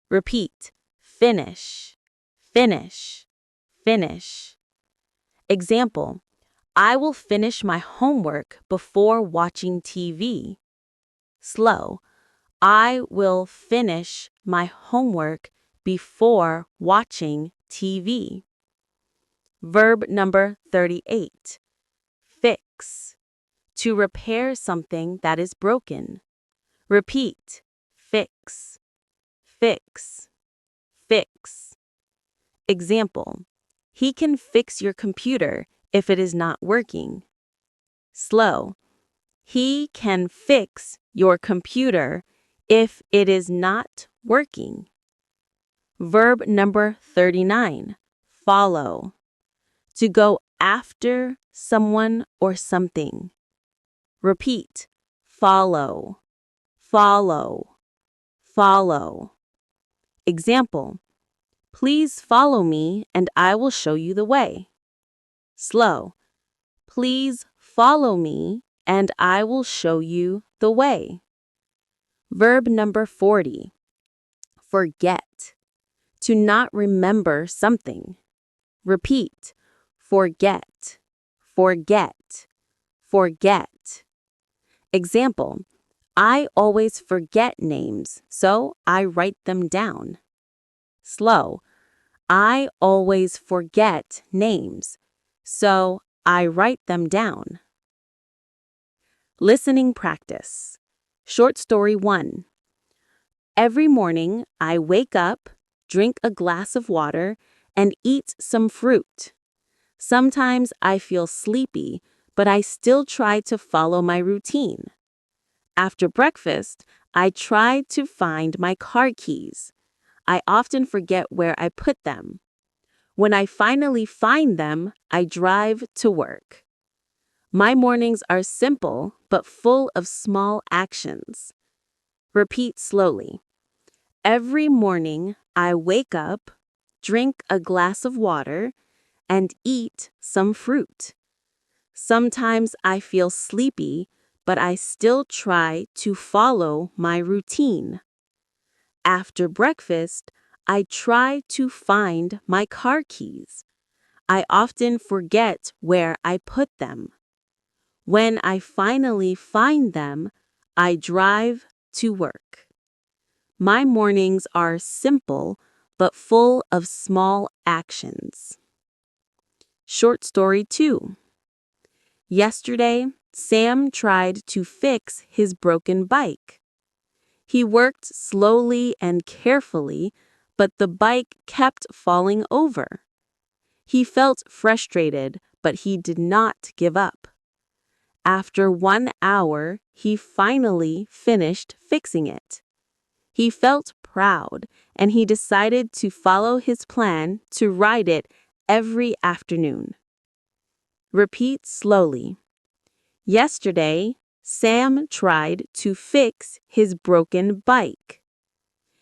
Repeat, finish, finish, finish. Example, I will finish my homework before watching TV. Slow, I will finish my homework before watching TV. Verb number 38, fix. To repair something that is broken. Repeat, fix, fix, fix. Example, he can fix your computer if it is not working. Slow, he can fix your computer if it is not working. Verb number 39, follow. To go after someone or something. Repeat, follow, follow, follow. Example, please follow me and I will show you the way. Slow, please follow me and I will show you the way. Verb number 40, forget. To not remember something. Repeat, forget, forget, forget. Example, I always forget names, so I write them down. Slow, I always forget names, so I write them down. Listening practice. Short story 1. Every morning, I wake up, drink a glass of water, and eat some fruit. Sometimes I feel sleepy, but I still try to follow my routine. After breakfast, I try to find my car keys. I often forget where I put them. When I finally find them, I drive to work. My mornings are simple but full of small actions. Repeat slowly. Every morning, I wake up, drink a glass of water, and eat some fruit. Sometimes I feel sleepy, but I still try to follow my routine. After breakfast, I try to find my car keys. I often forget where I put them. When I finally find them, I drive to work. My mornings are simple but full of small actions. Short story 2. Yesterday, Sam tried to fix his broken bike. He worked slowly and carefully, but the bike kept falling over. He felt frustrated, but he did not give up. After 1 hour, he finally finished fixing it. He felt proud, and he decided to follow his plan to ride it every afternoon. Repeat slowly. Yesterday, Sam tried to fix his broken bike.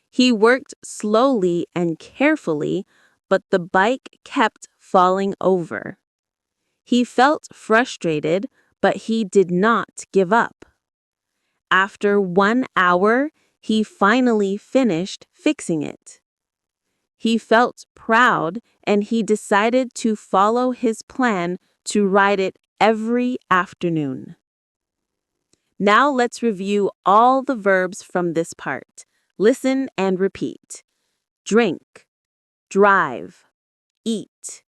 He worked slowly and carefully, but the bike kept falling over. He felt frustrated, but he did not give up. After 1 hour, he finally finished fixing it. He felt proud, and he decided to follow his plan to ride it every afternoon. Now let's review all the verbs from this part. Listen and repeat. Drink, drive, eat,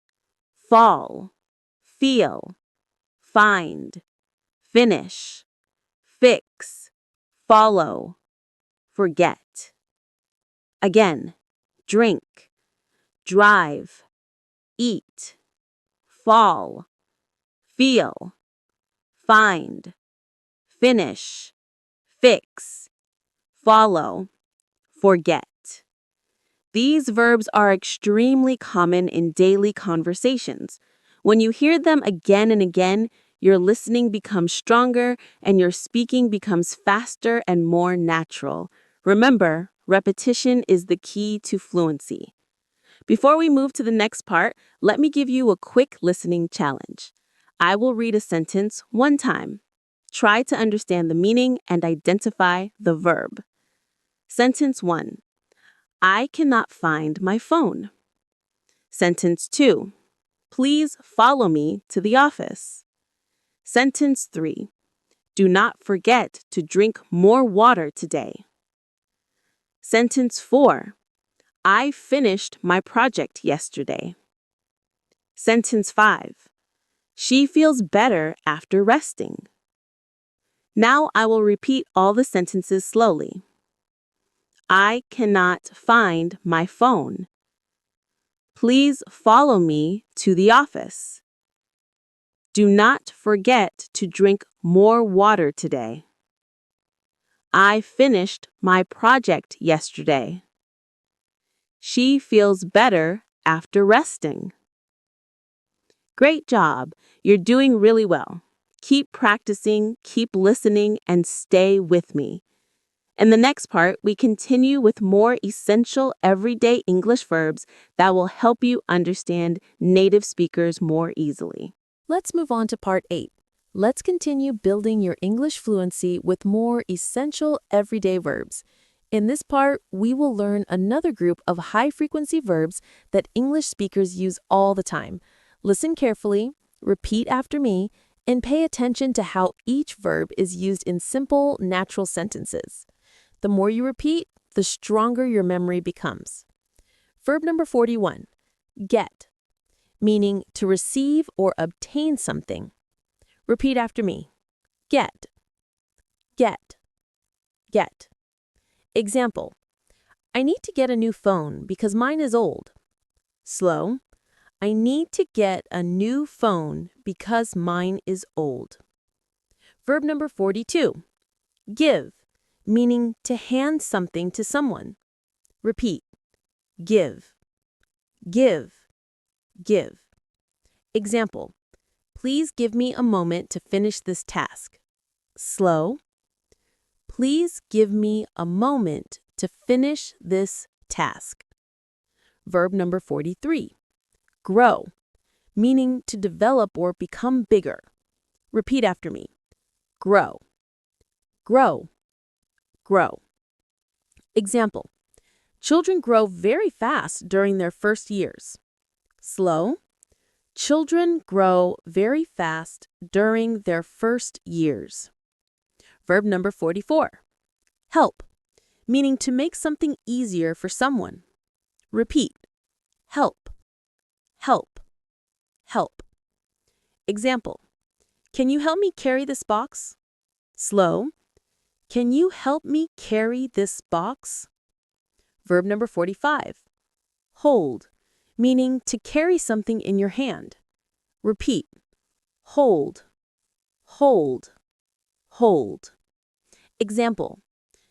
fall, feel, find, finish, fix, follow, forget. Again, drink, drive, eat, fall, feel, find, finish, fix, follow, forget. These verbs are extremely common in daily conversations. When you hear them again and again, your listening becomes stronger and your speaking becomes faster and more natural. Remember, repetition is the key to fluency. Before we move to the next part, let me give you a quick listening challenge. I will read a sentence one time. Try to understand the meaning and identify the verb. Sentence 1. I cannot find my phone. Sentence 2. Please follow me to the office. Sentence 3. Do not forget to drink more water today. Sentence 4. I finished my project yesterday. Sentence 5. She feels better after resting. Now I will repeat all the sentences slowly. I cannot find my phone. Please follow me to the office. Do not forget to drink more water today. I finished my project yesterday. She feels better after resting. Great job! You're doing really well. Keep practicing, keep listening, and stay with me. In the next part, we continue with more essential everyday English verbs that will help you understand native speakers more easily. Let's move on to part 8. Let's continue building your English fluency with more essential everyday verbs. In this part, we will learn another group of high-frequency verbs that English speakers use all the time. Listen carefully, repeat after me, and pay attention to how each verb is used in simple, natural sentences. The more you repeat, the stronger your memory becomes. Verb number 41, get, meaning to receive or obtain something. Repeat after me. Get, get, get. Example, I need to get a new phone because mine is old. Slow, I need to get a new phone because mine is old. Verb number 42, give, meaning to hand something to someone. Repeat, give, give, give. Example, please give me a moment to finish this task. Slow, please give me a moment to finish this task. Verb number 43, grow, meaning to develop or become bigger. Repeat after me. Grow, grow, grow. Example, children grow very fast during their first years. Slow, Children grow very fast during their first years. Verb number 44. Help, meaning to make something easier for someone. Repeat. Help, help, help. Example. Can you help me carry this box? Slow. Can you help me carry this box? Verb number 45. Hold, meaning to carry something in your hand. Repeat. Hold, hold, hold. Example.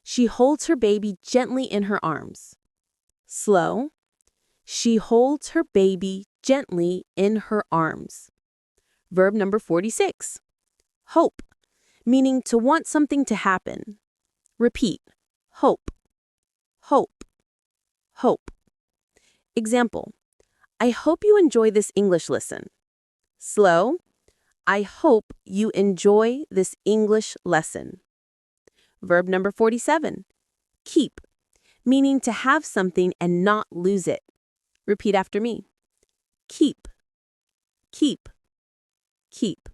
She holds her baby gently in her arms. Slow. She holds her baby gently in her arms. Verb number 46. Hope, meaning to want something to happen. Repeat. Hope, hope, hope. Example. I hope you enjoy this English lesson. Slow. I hope you enjoy this English lesson. Verb number 47. Keep, meaning to have something and not lose it. Repeat after me. Keep, keep, keep.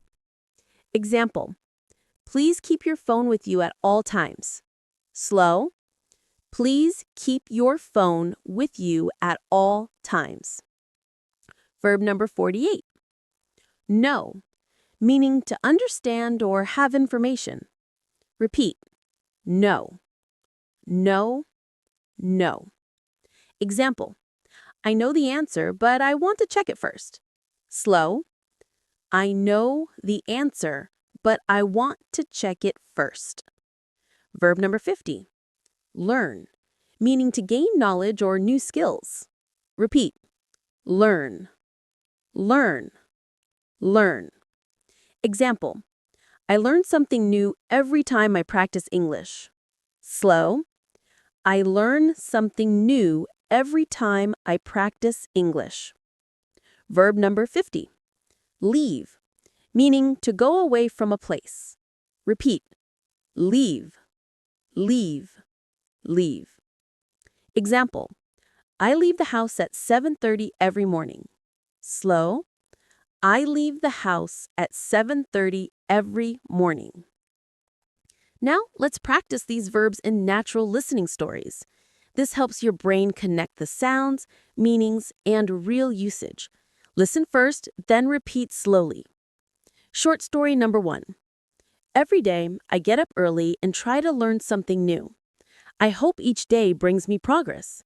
Example. Please keep your phone with you at all times. Slow. Please keep your phone with you at all times. Verb number 48. Know, meaning to understand or have information. Repeat. Know, know, know. Example. I know the answer, but I want to check it first. Slow. I know the answer, but I want to check it first. Verb number 50. Learn, meaning to gain knowledge or new skills. Repeat. Learn, learn, learn. Example. I learn something new every time I practice English. Slow. I learn something new every time I practice English. Verb number 50. Leave, meaning to go away from a place. Repeat. Leave, leave, leave. Example. I leave the house at 7:30 every morning. Slow. I leave the house at 7:30 every morning. Now, let's practice these verbs in natural listening stories. This helps your brain connect the sounds, meanings, and real usage. Listen first, then repeat slowly. Short story number 1. Every day, I get up early and try to learn something new. I hope each day brings me progress.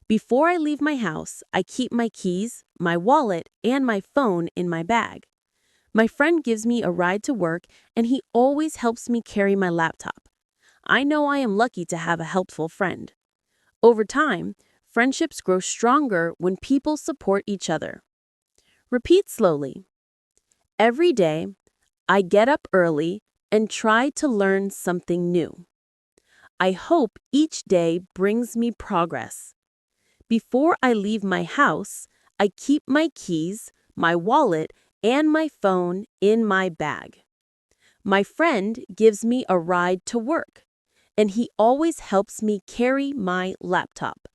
Before I leave my house, I keep my keys, my wallet, and my phone in my bag. My friend gives me a ride to work, and he always helps me carry my laptop. I know I am lucky to have a helpful friend. Over time, friendships grow stronger when people support each other. Repeat slowly. Every day, I get up early and try to learn something new. I hope each day brings me progress. Before I leave my house, I keep my keys, my wallet, and my phone in my bag. My friend gives me a ride to work, and he always helps me carry my laptop.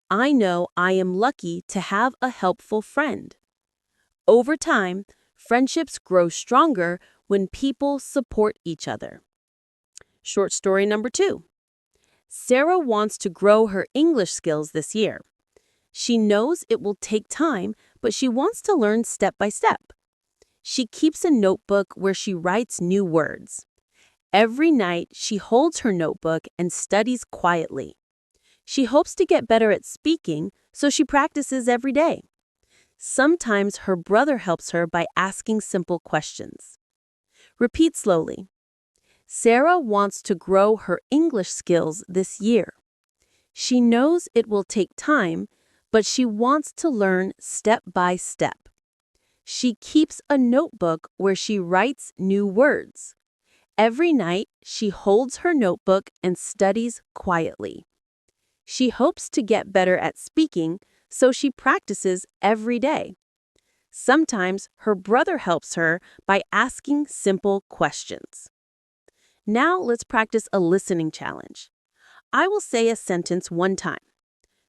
I know I am lucky to have a helpful friend. Over time, friendships grow stronger when people support each other. Short story number 2. Sarah wants to grow her English skills this year. She knows it will take time, but she wants to learn step by step. She keeps a notebook where she writes new words. Every night, she holds her notebook and studies quietly. She hopes to get better at speaking, so she practices every day. Sometimes her brother helps her by asking simple questions. Repeat slowly. Sarah wants to grow her English skills this year. She knows it will take time, but she wants to learn step by step. She keeps a notebook where she writes new words. Every night, she holds her notebook and studies quietly. She hopes to get better at speaking, so she practices every day. Sometimes her brother helps her by asking simple questions. Now let's practice a listening challenge. I will say a sentence one time.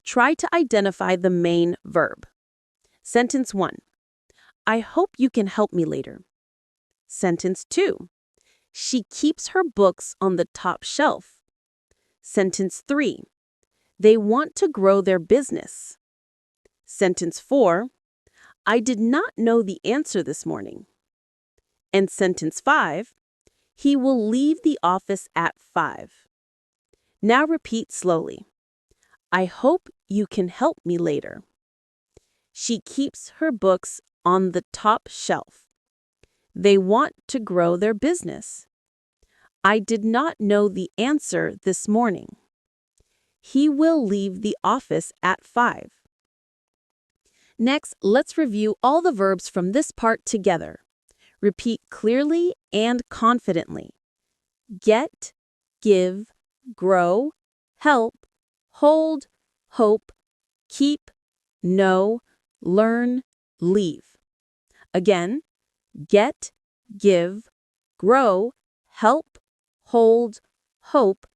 Try to identify the main verb. Sentence 1. I hope you can help me later. Sentence 2. She keeps her books on the top shelf. Sentence 3. They want to grow their business. Sentence 4. I did not know the answer this morning. And sentence 5. He will leave the office at 5. Now repeat slowly. I hope you can help me later. She keeps her books on the top shelf. They want to grow their business. I did not know the answer this morning. He will leave the office at 5. Next, let's review all the verbs from this part together. Repeat clearly and confidently. Get, give, grow, help, hold, hope, keep, know, learn, leave. Again, get, give, grow, help, hold, hope,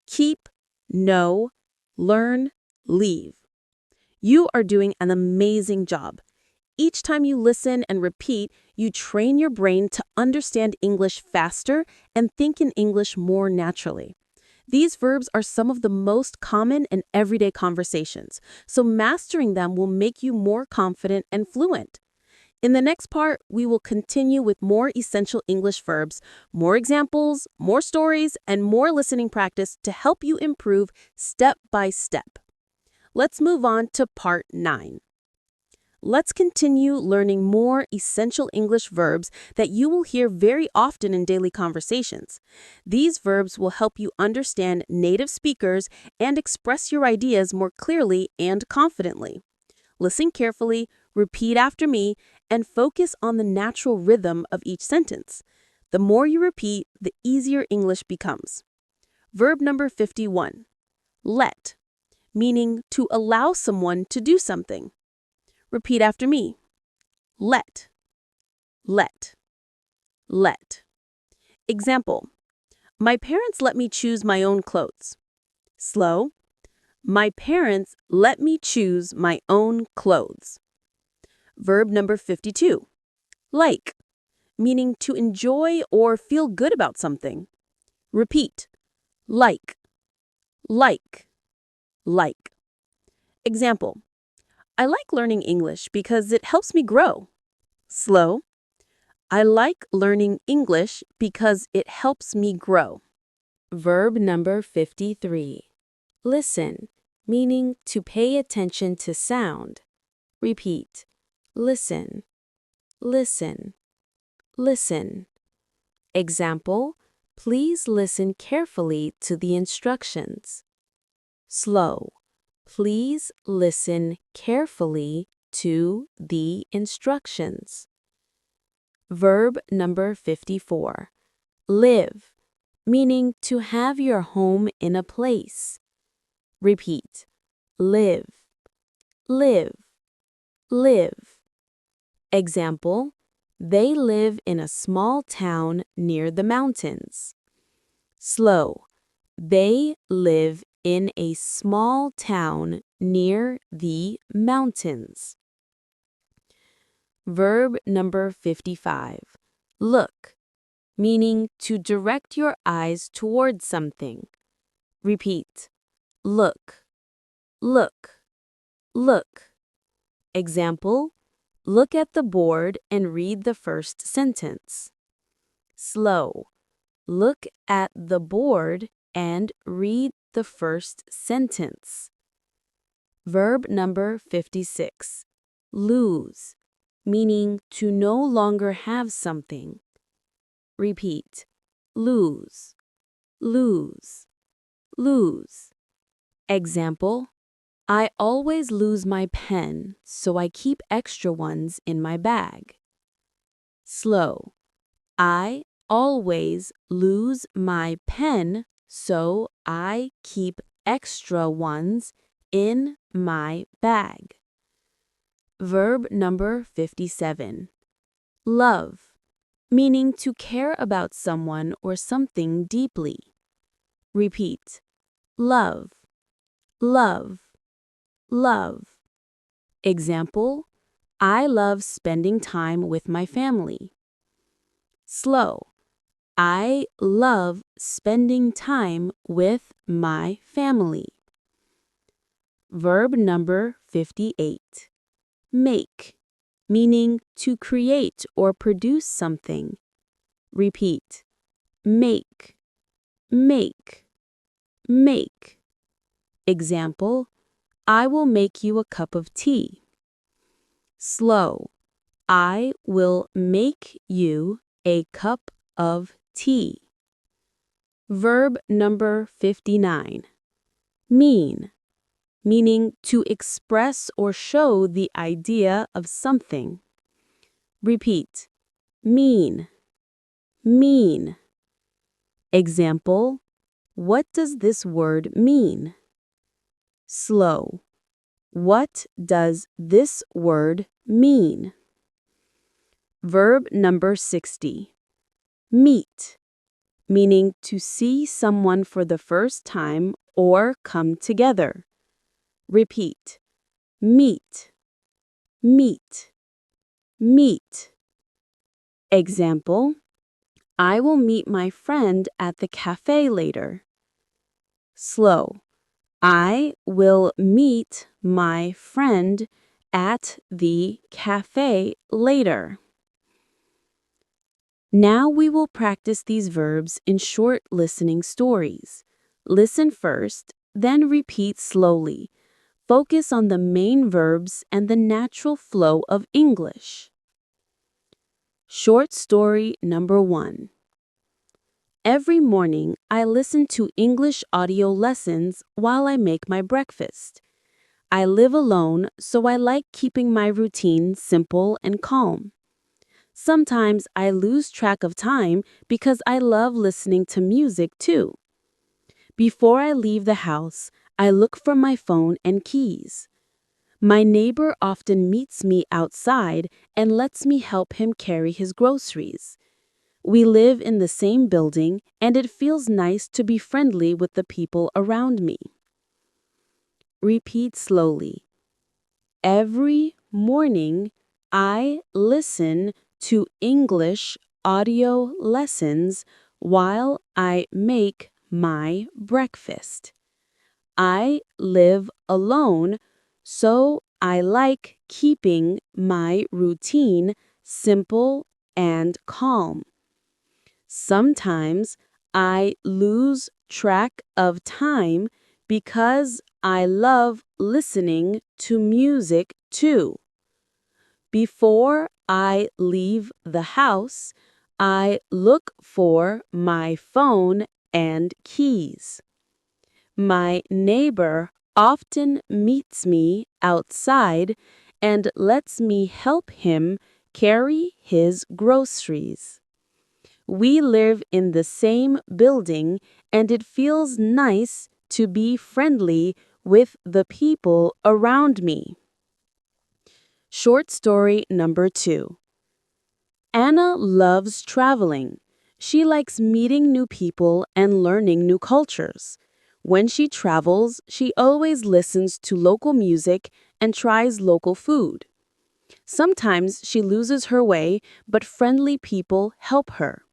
keep, know, learn, leave. You are doing an amazing job. Each time you listen and repeat, you train your brain to understand English faster and think in English more naturally. These verbs are some of the most common in everyday conversations, so mastering them will make you more confident and fluent. In the next part, we will continue with more essential English verbs, more examples, more stories, and more listening practice to help you improve step by step. Let's move on to part 9. Let's continue learning more essential English verbs that you will hear very often in daily conversations. These verbs will help you understand native speakers and express your ideas more clearly and confidently. Listen carefully, repeat after me, and focus on the natural rhythm of each sentence. The more you repeat, the easier English becomes. Verb number 51. Let, meaning to allow someone to do something. Repeat after me. Let, let, let. Example. My parents let me choose my own clothes. Slow. My parents let me choose my own clothes. Verb number 52. Like, meaning to enjoy or feel good about something. Repeat. Like, like, like. Example. I like learning English because it helps me grow. Slow. I like learning English because it helps me grow. Verb number 53. Listen, meaning to pay attention to sound. Repeat. Listen, listen, listen. Example, please listen carefully to the instructions. Slow. Please listen carefully to the instructions. Verb number 54. Live, meaning to have your home in a place. Repeat. Live, live, live. Example, they live in a small town near the mountains. Slow. They live in a small town near the mountains. Verb number 55. Look, meaning to direct your eyes towards something. Repeat. Look, look, look. Example, look at the board and read the first sentence. Slow. Look at the board and read the first sentence. Verb number 56. Lose, meaning to no longer have something. Repeat. Lose, lose, lose. Example, I always lose my pen, so I keep extra ones in my bag. Slow. I always lose my pen, so I keep extra ones in my bag. Verb number 57. Love, meaning to care about someone or something deeply. Repeat. Love, love, love. Example, I love spending time with my family. Slow. I love spending time with my family. Verb number 58. Make, meaning to create or produce something. Repeat. Make, make, make. Example, I will make you a cup of tea. Slow. I will make you a cup of tea. Verb number 59. Mean, meaning to express or show the idea of something. Repeat. Mean, mean. Example, what does this word mean? Slow. What does this word mean? Verb number 60. Meet, meaning to see someone for the first time or come together. Repeat. Meet, meet, meet. Example, I will meet my friend at the cafe later. Slow. I will meet my friend at the cafe later. Now we will practice these verbs in short listening stories. Listen first, then repeat slowly. Focus on the main verbs and the natural flow of English. Short story number 1. Every morning, I listen to English audio lessons while I make my breakfast. I live alone, so I like keeping my routine simple and calm. Sometimes I lose track of time because I love listening to music too. Before I leave the house, I look for my phone and keys. My neighbor often meets me outside and lets me help him carry his groceries. We live in the same building, and it feels nice to be friendly with the people around me. Repeat slowly. Every morning, I listen to English audio lessons while I make my breakfast. I live alone, so I like keeping my routine simple and calm. Sometimes I lose track of time because I love listening to music too. Before I leave the house, I look for my phone and keys. My neighbor often meets me outside and lets me help him carry his groceries. We live in the same building, and it feels nice to be friendly with the people around me. Short story number 2. Anna loves traveling. She likes meeting new people and learning new cultures. When she travels, she always listens to local music and tries local food. Sometimes she loses her way, but friendly people help her.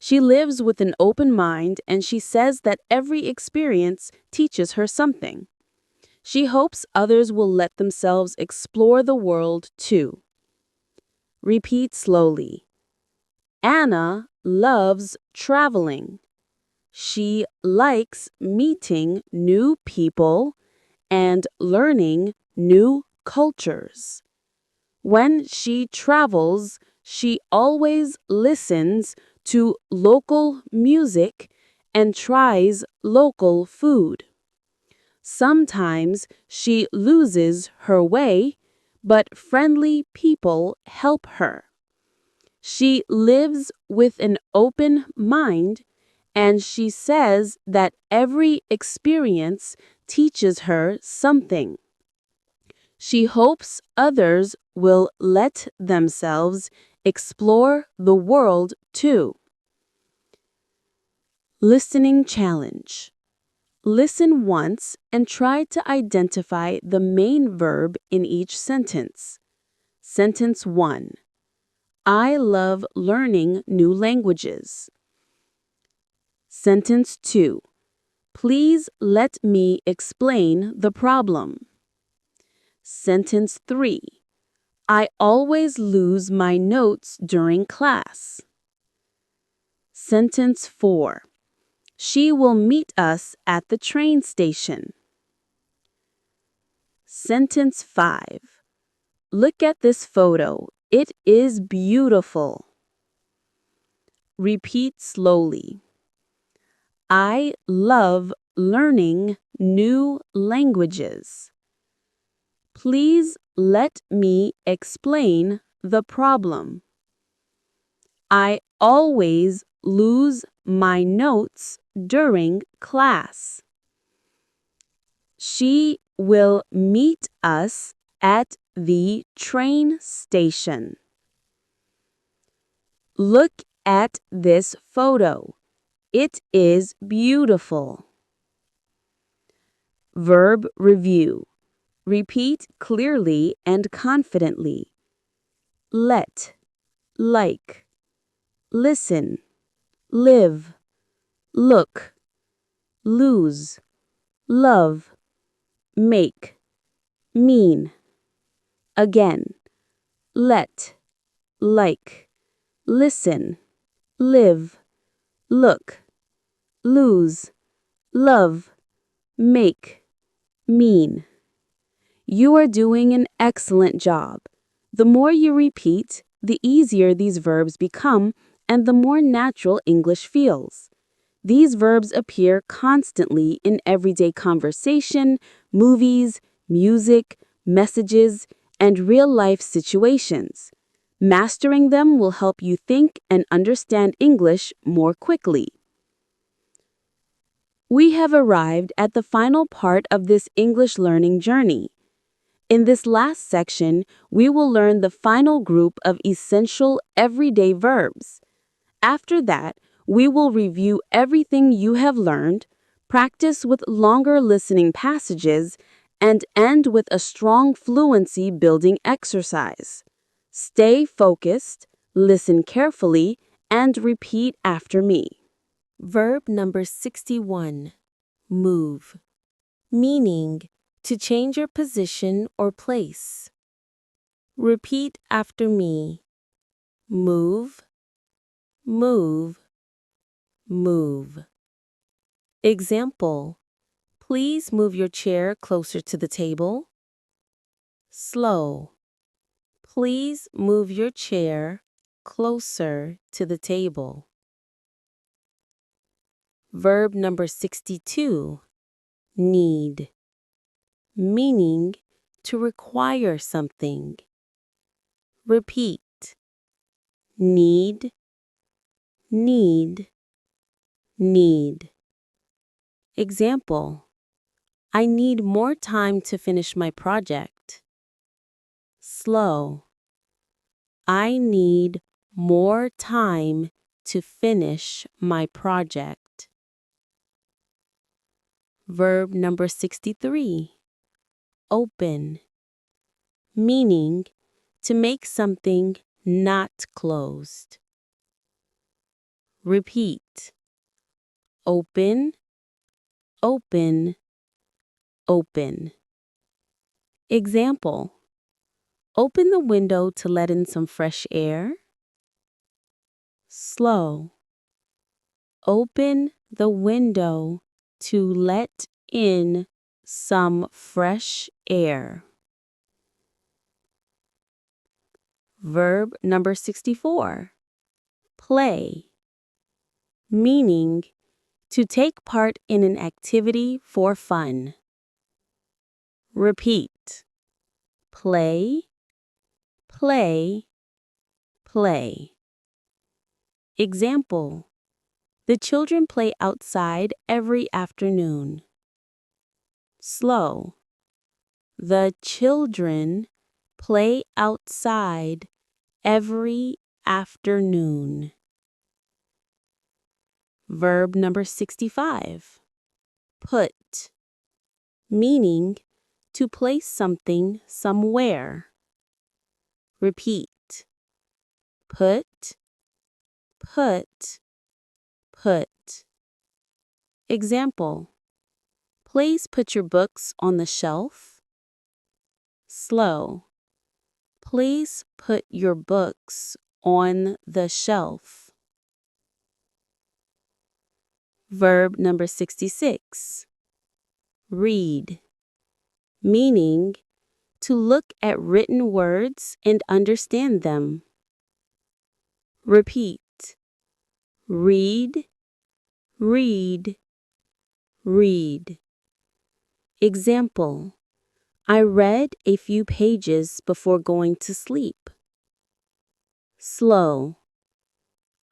She lives with an open mind, and she says that every experience teaches her something. She hopes others will let themselves explore the world too. Repeat slowly. Anna loves traveling. She likes meeting new people and learning new cultures. When she travels, she always listens to local music and tries local food. Sometimes she loses her way, but friendly people help her. She lives with an open mind, and she says that every experience teaches her something. She hopes others will let themselves explore the world too. Listening challenge. Listen once and try to identify the main verb in each sentence. Sentence 1. I love learning new languages. Sentence 2. Please let me explain the problem. Sentence 3. I always lose my notes during class. Sentence 4. She will meet us at the train station. Sentence 5. Look at this photo. It is beautiful. Repeat slowly. I love learning new languages. Please let me explain the problem. I always lose my notes during class. She will meet us at the train station. Look at this photo. It is beautiful. Verb review. Repeat clearly and confidently. Let, like, listen, live, look, lose, love, make, mean. Again, let, like, listen, live, look, lose, love, make, mean. You are doing an excellent job. The more you repeat, the easier these verbs become and the more natural English feels. These verbs appear constantly in everyday conversation, movies, music, messages, and real-life situations. Mastering them will help you think and understand English more quickly. We have arrived at the final part of this English learning journey. In this last section, we will learn the final group of essential everyday verbs. After that, we will review everything you have learned, practice with longer listening passages, and end with a strong fluency building exercise. Stay focused, listen carefully, and repeat after me. Verb number 61. Move. Meaning, to change your position or place. Repeat after me. Move, move, move. Example. Please move your chair closer to the table. Slow. Please move your chair closer to the table. Verb number 62. Need. Meaning, to require something. Repeat. Need, need, need. Example. I need more time to finish my project. Slow. I need more time to finish my project. Verb number 63. Open. Meaning, to make something not closed. Repeat. Open, open, open. Example. Open the window to let in some fresh air. Slow. Open the window to let in some fresh air. Verb number 64. Play. Meaning, to take part in an activity for fun. Repeat. Play, play, play. Example. The children play outside every afternoon. Slow. The children play outside every afternoon. Verb number 65. Put. Meaning, to place something somewhere. Repeat. Put, put, put. Example. Please put your books on the shelf. Slow. Please put your books on the shelf. Verb number 66. Read. Meaning, to look at written words and understand them. Repeat. Read, read, read. Example. I read a few pages before going to sleep. Slow.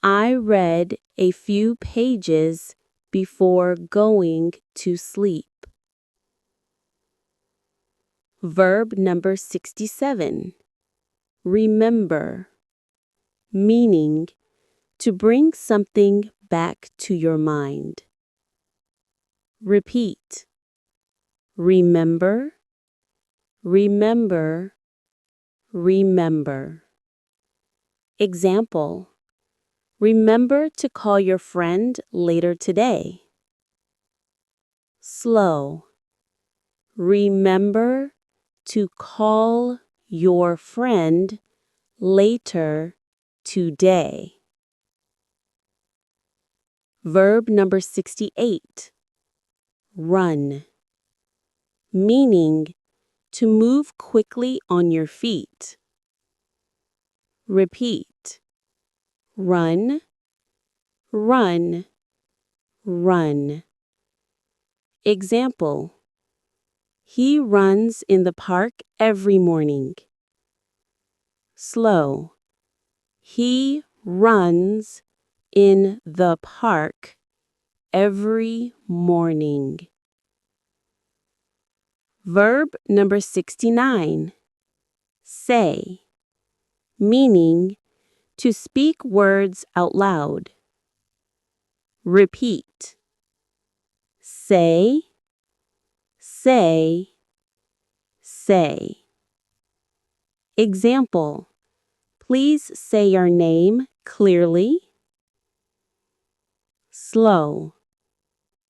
I read a few pages before going to sleep. Verb number 67. Remember. Meaning, to bring something back to your mind. Repeat. Remember, remember, remember. Example. Remember to call your friend later today. Slow. Remember to call your friend later today. Verb number 68. Run. Meaning, to move quickly on your feet. Repeat. Run, run, run. Example. He runs in the park every morning. Slow. He runs in the park every morning. Verb number 69. Say. Meaning, to speak words out loud. Repeat. Say, say, say. Example. Please say your name clearly. Slow.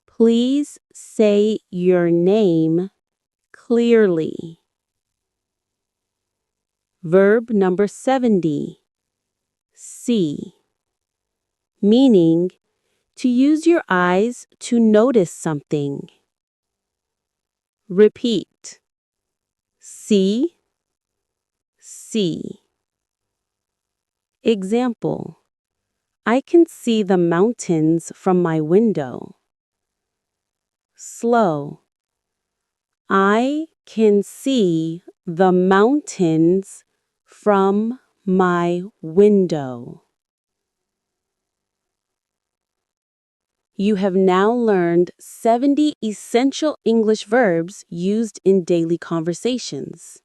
Please say your name clearly. Verb number 70. See. Meaning, to use your eyes to notice something. Repeat. See, see. Example. I can see the mountains from my window. Slow. I can see the mountains from my window. You have now learned 70 essential English verbs used in daily conversations.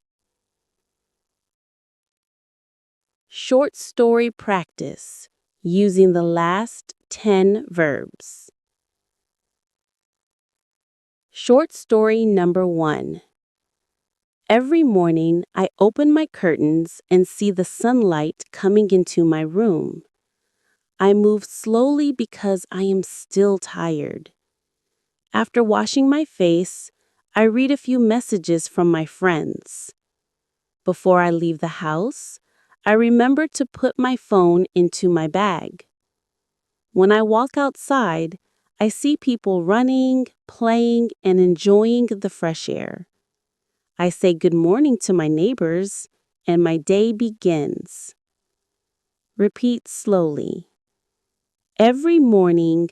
Short story practice using the last 10 verbs. Short story number 1. Every morning, I open my curtains and see the sunlight coming into my room. I move slowly because I am still tired. After washing my face, I read a few messages from my friends. Before I leave the house, I remember to put my phone into my bag. When I walk outside, I see people running, playing, and enjoying the fresh air. I say good morning to my neighbors, and my day begins. Repeat slowly. Every morning,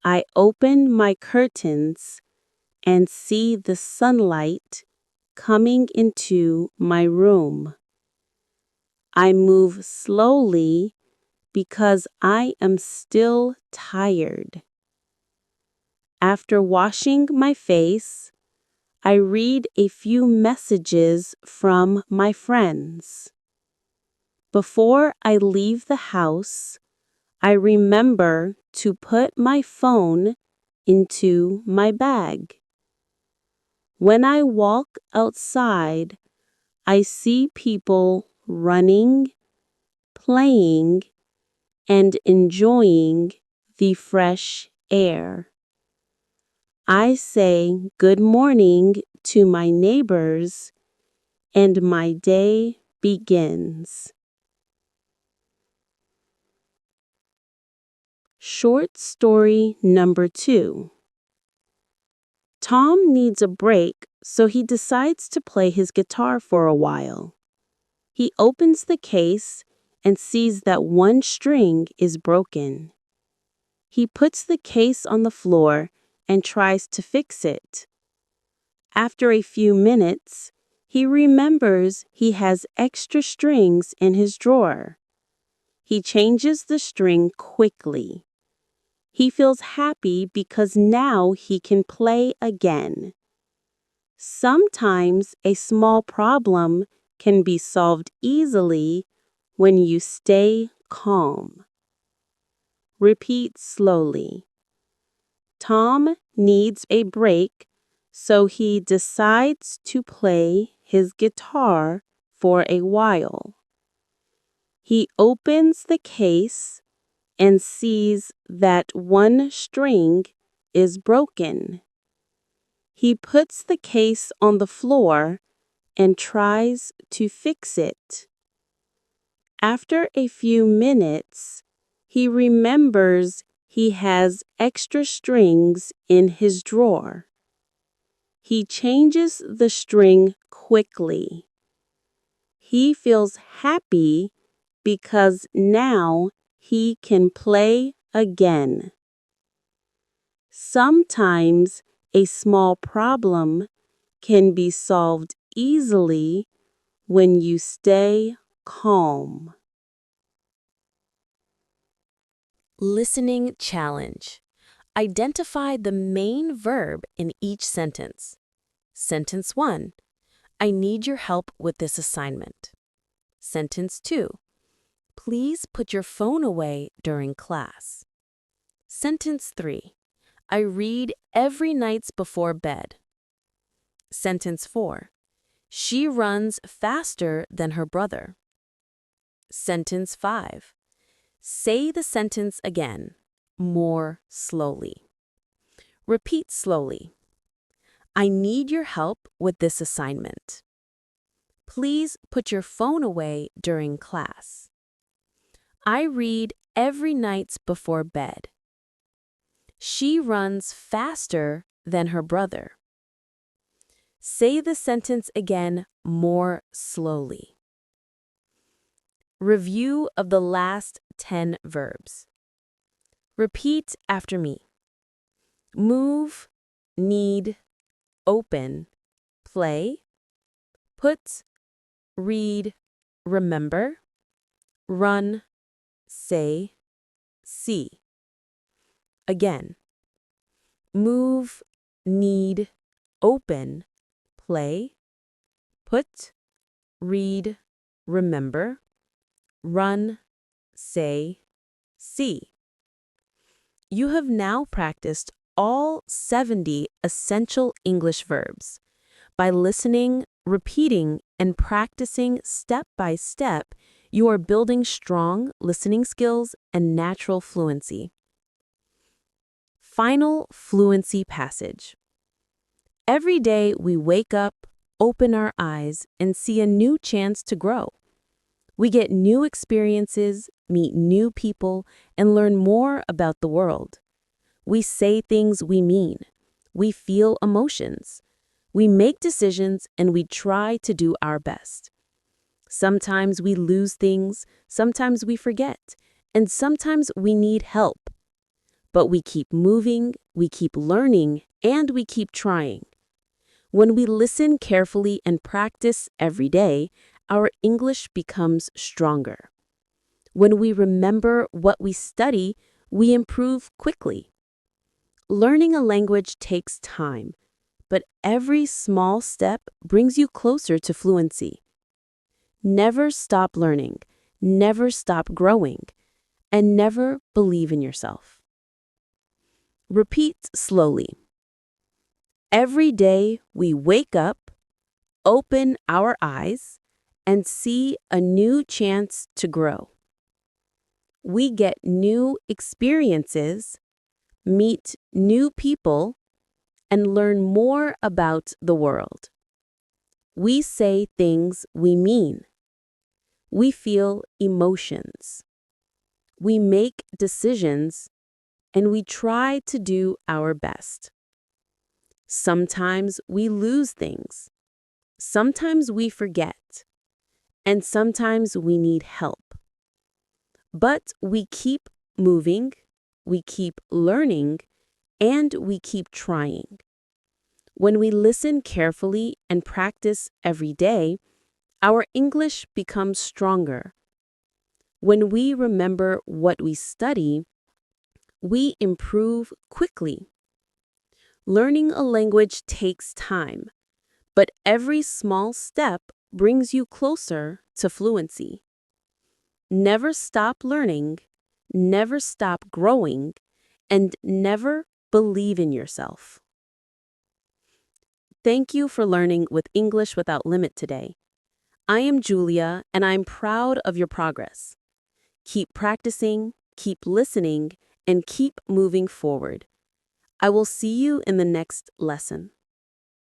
I open my curtains and see the sunlight coming into my room. I move slowly because I am still tired. After washing my face, I read a few messages from my friends. Before I leave the house, I remember to put my phone into my bag. When I walk outside, I see people running, playing, and enjoying the fresh air. I say good morning to my neighbors, and my day begins. Short story number 2. Tom needs a break, so he decides to play his guitar for a while. He opens the case and sees that one string is broken. He puts the case on the floor and tries to fix it. After a few minutes, he remembers he has extra strings in his drawer. He changes the string quickly. He feels happy because now he can play again. Sometimes a small problem can be solved easily when you stay calm. Repeat slowly. Tom needs a break, so he decides to play his guitar for a while. He opens the case and sees that one string is broken. He puts the case on the floor and tries to fix it. After a few minutes, he remembers he has extra strings in his drawer. He changes the string quickly. He feels happy because now he can play again. Sometimes a small problem can be solved easily when you stay calm. Listening challenge. Identify the main verb in each sentence. Sentence 1. I need your help with this assignment. Sentence 2. Please put your phone away during class. Sentence 3. I read every night before bed. Sentence 4. She runs faster than her brother. Sentence 5. Say the sentence again, more slowly. Repeat slowly. I need your help with this assignment. Please put your phone away during class. I read every night before bed. She runs faster than her brother. Say the sentence again more slowly. Review of the last 10 verbs. Repeat after me. Move, need, open, play, put, read, remember, run, say, see. Again. Move, need, open, play, put, read, remember, run, say, see. You have now practiced all 70 essential English verbs. By listening, repeating, and practicing step by step, you are building strong listening skills and natural fluency. Final fluency passage. Every day we wake up, open our eyes, and see a new chance to grow. We get new experiences, meet new people, and learn more about the world. We say things we mean. We feel emotions. We make decisions and we try to do our best. Sometimes we lose things, sometimes we forget, and sometimes we need help. But we keep moving, we keep learning, and we keep trying. When we listen carefully and practice every day, our English becomes stronger. When we remember what we study, we improve quickly. Learning a language takes time, but every small step brings you closer to fluency. Never stop learning, never stop growing, and never believe in yourself. Repeat slowly. Every day we wake up, open our eyes, and see a new chance to grow. We get new experiences, meet new people, and learn more about the world. We say things we mean. We feel emotions. We make decisions, and we try to do our best. Sometimes we lose things. Sometimes we forget. And sometimes we need help. But we keep moving, we keep learning, and we keep trying. When we listen carefully and practice every day, our English becomes stronger. When we remember what we study, we improve quickly. Learning a language takes time, but every small step brings you closer to fluency. Never stop learning, never stop growing, and never believe in yourself. Thank you for learning with English Without Limit today. I am Julia, and I'm proud of your progress. Keep practicing, keep listening, and keep moving forward. I will see you in the next lesson.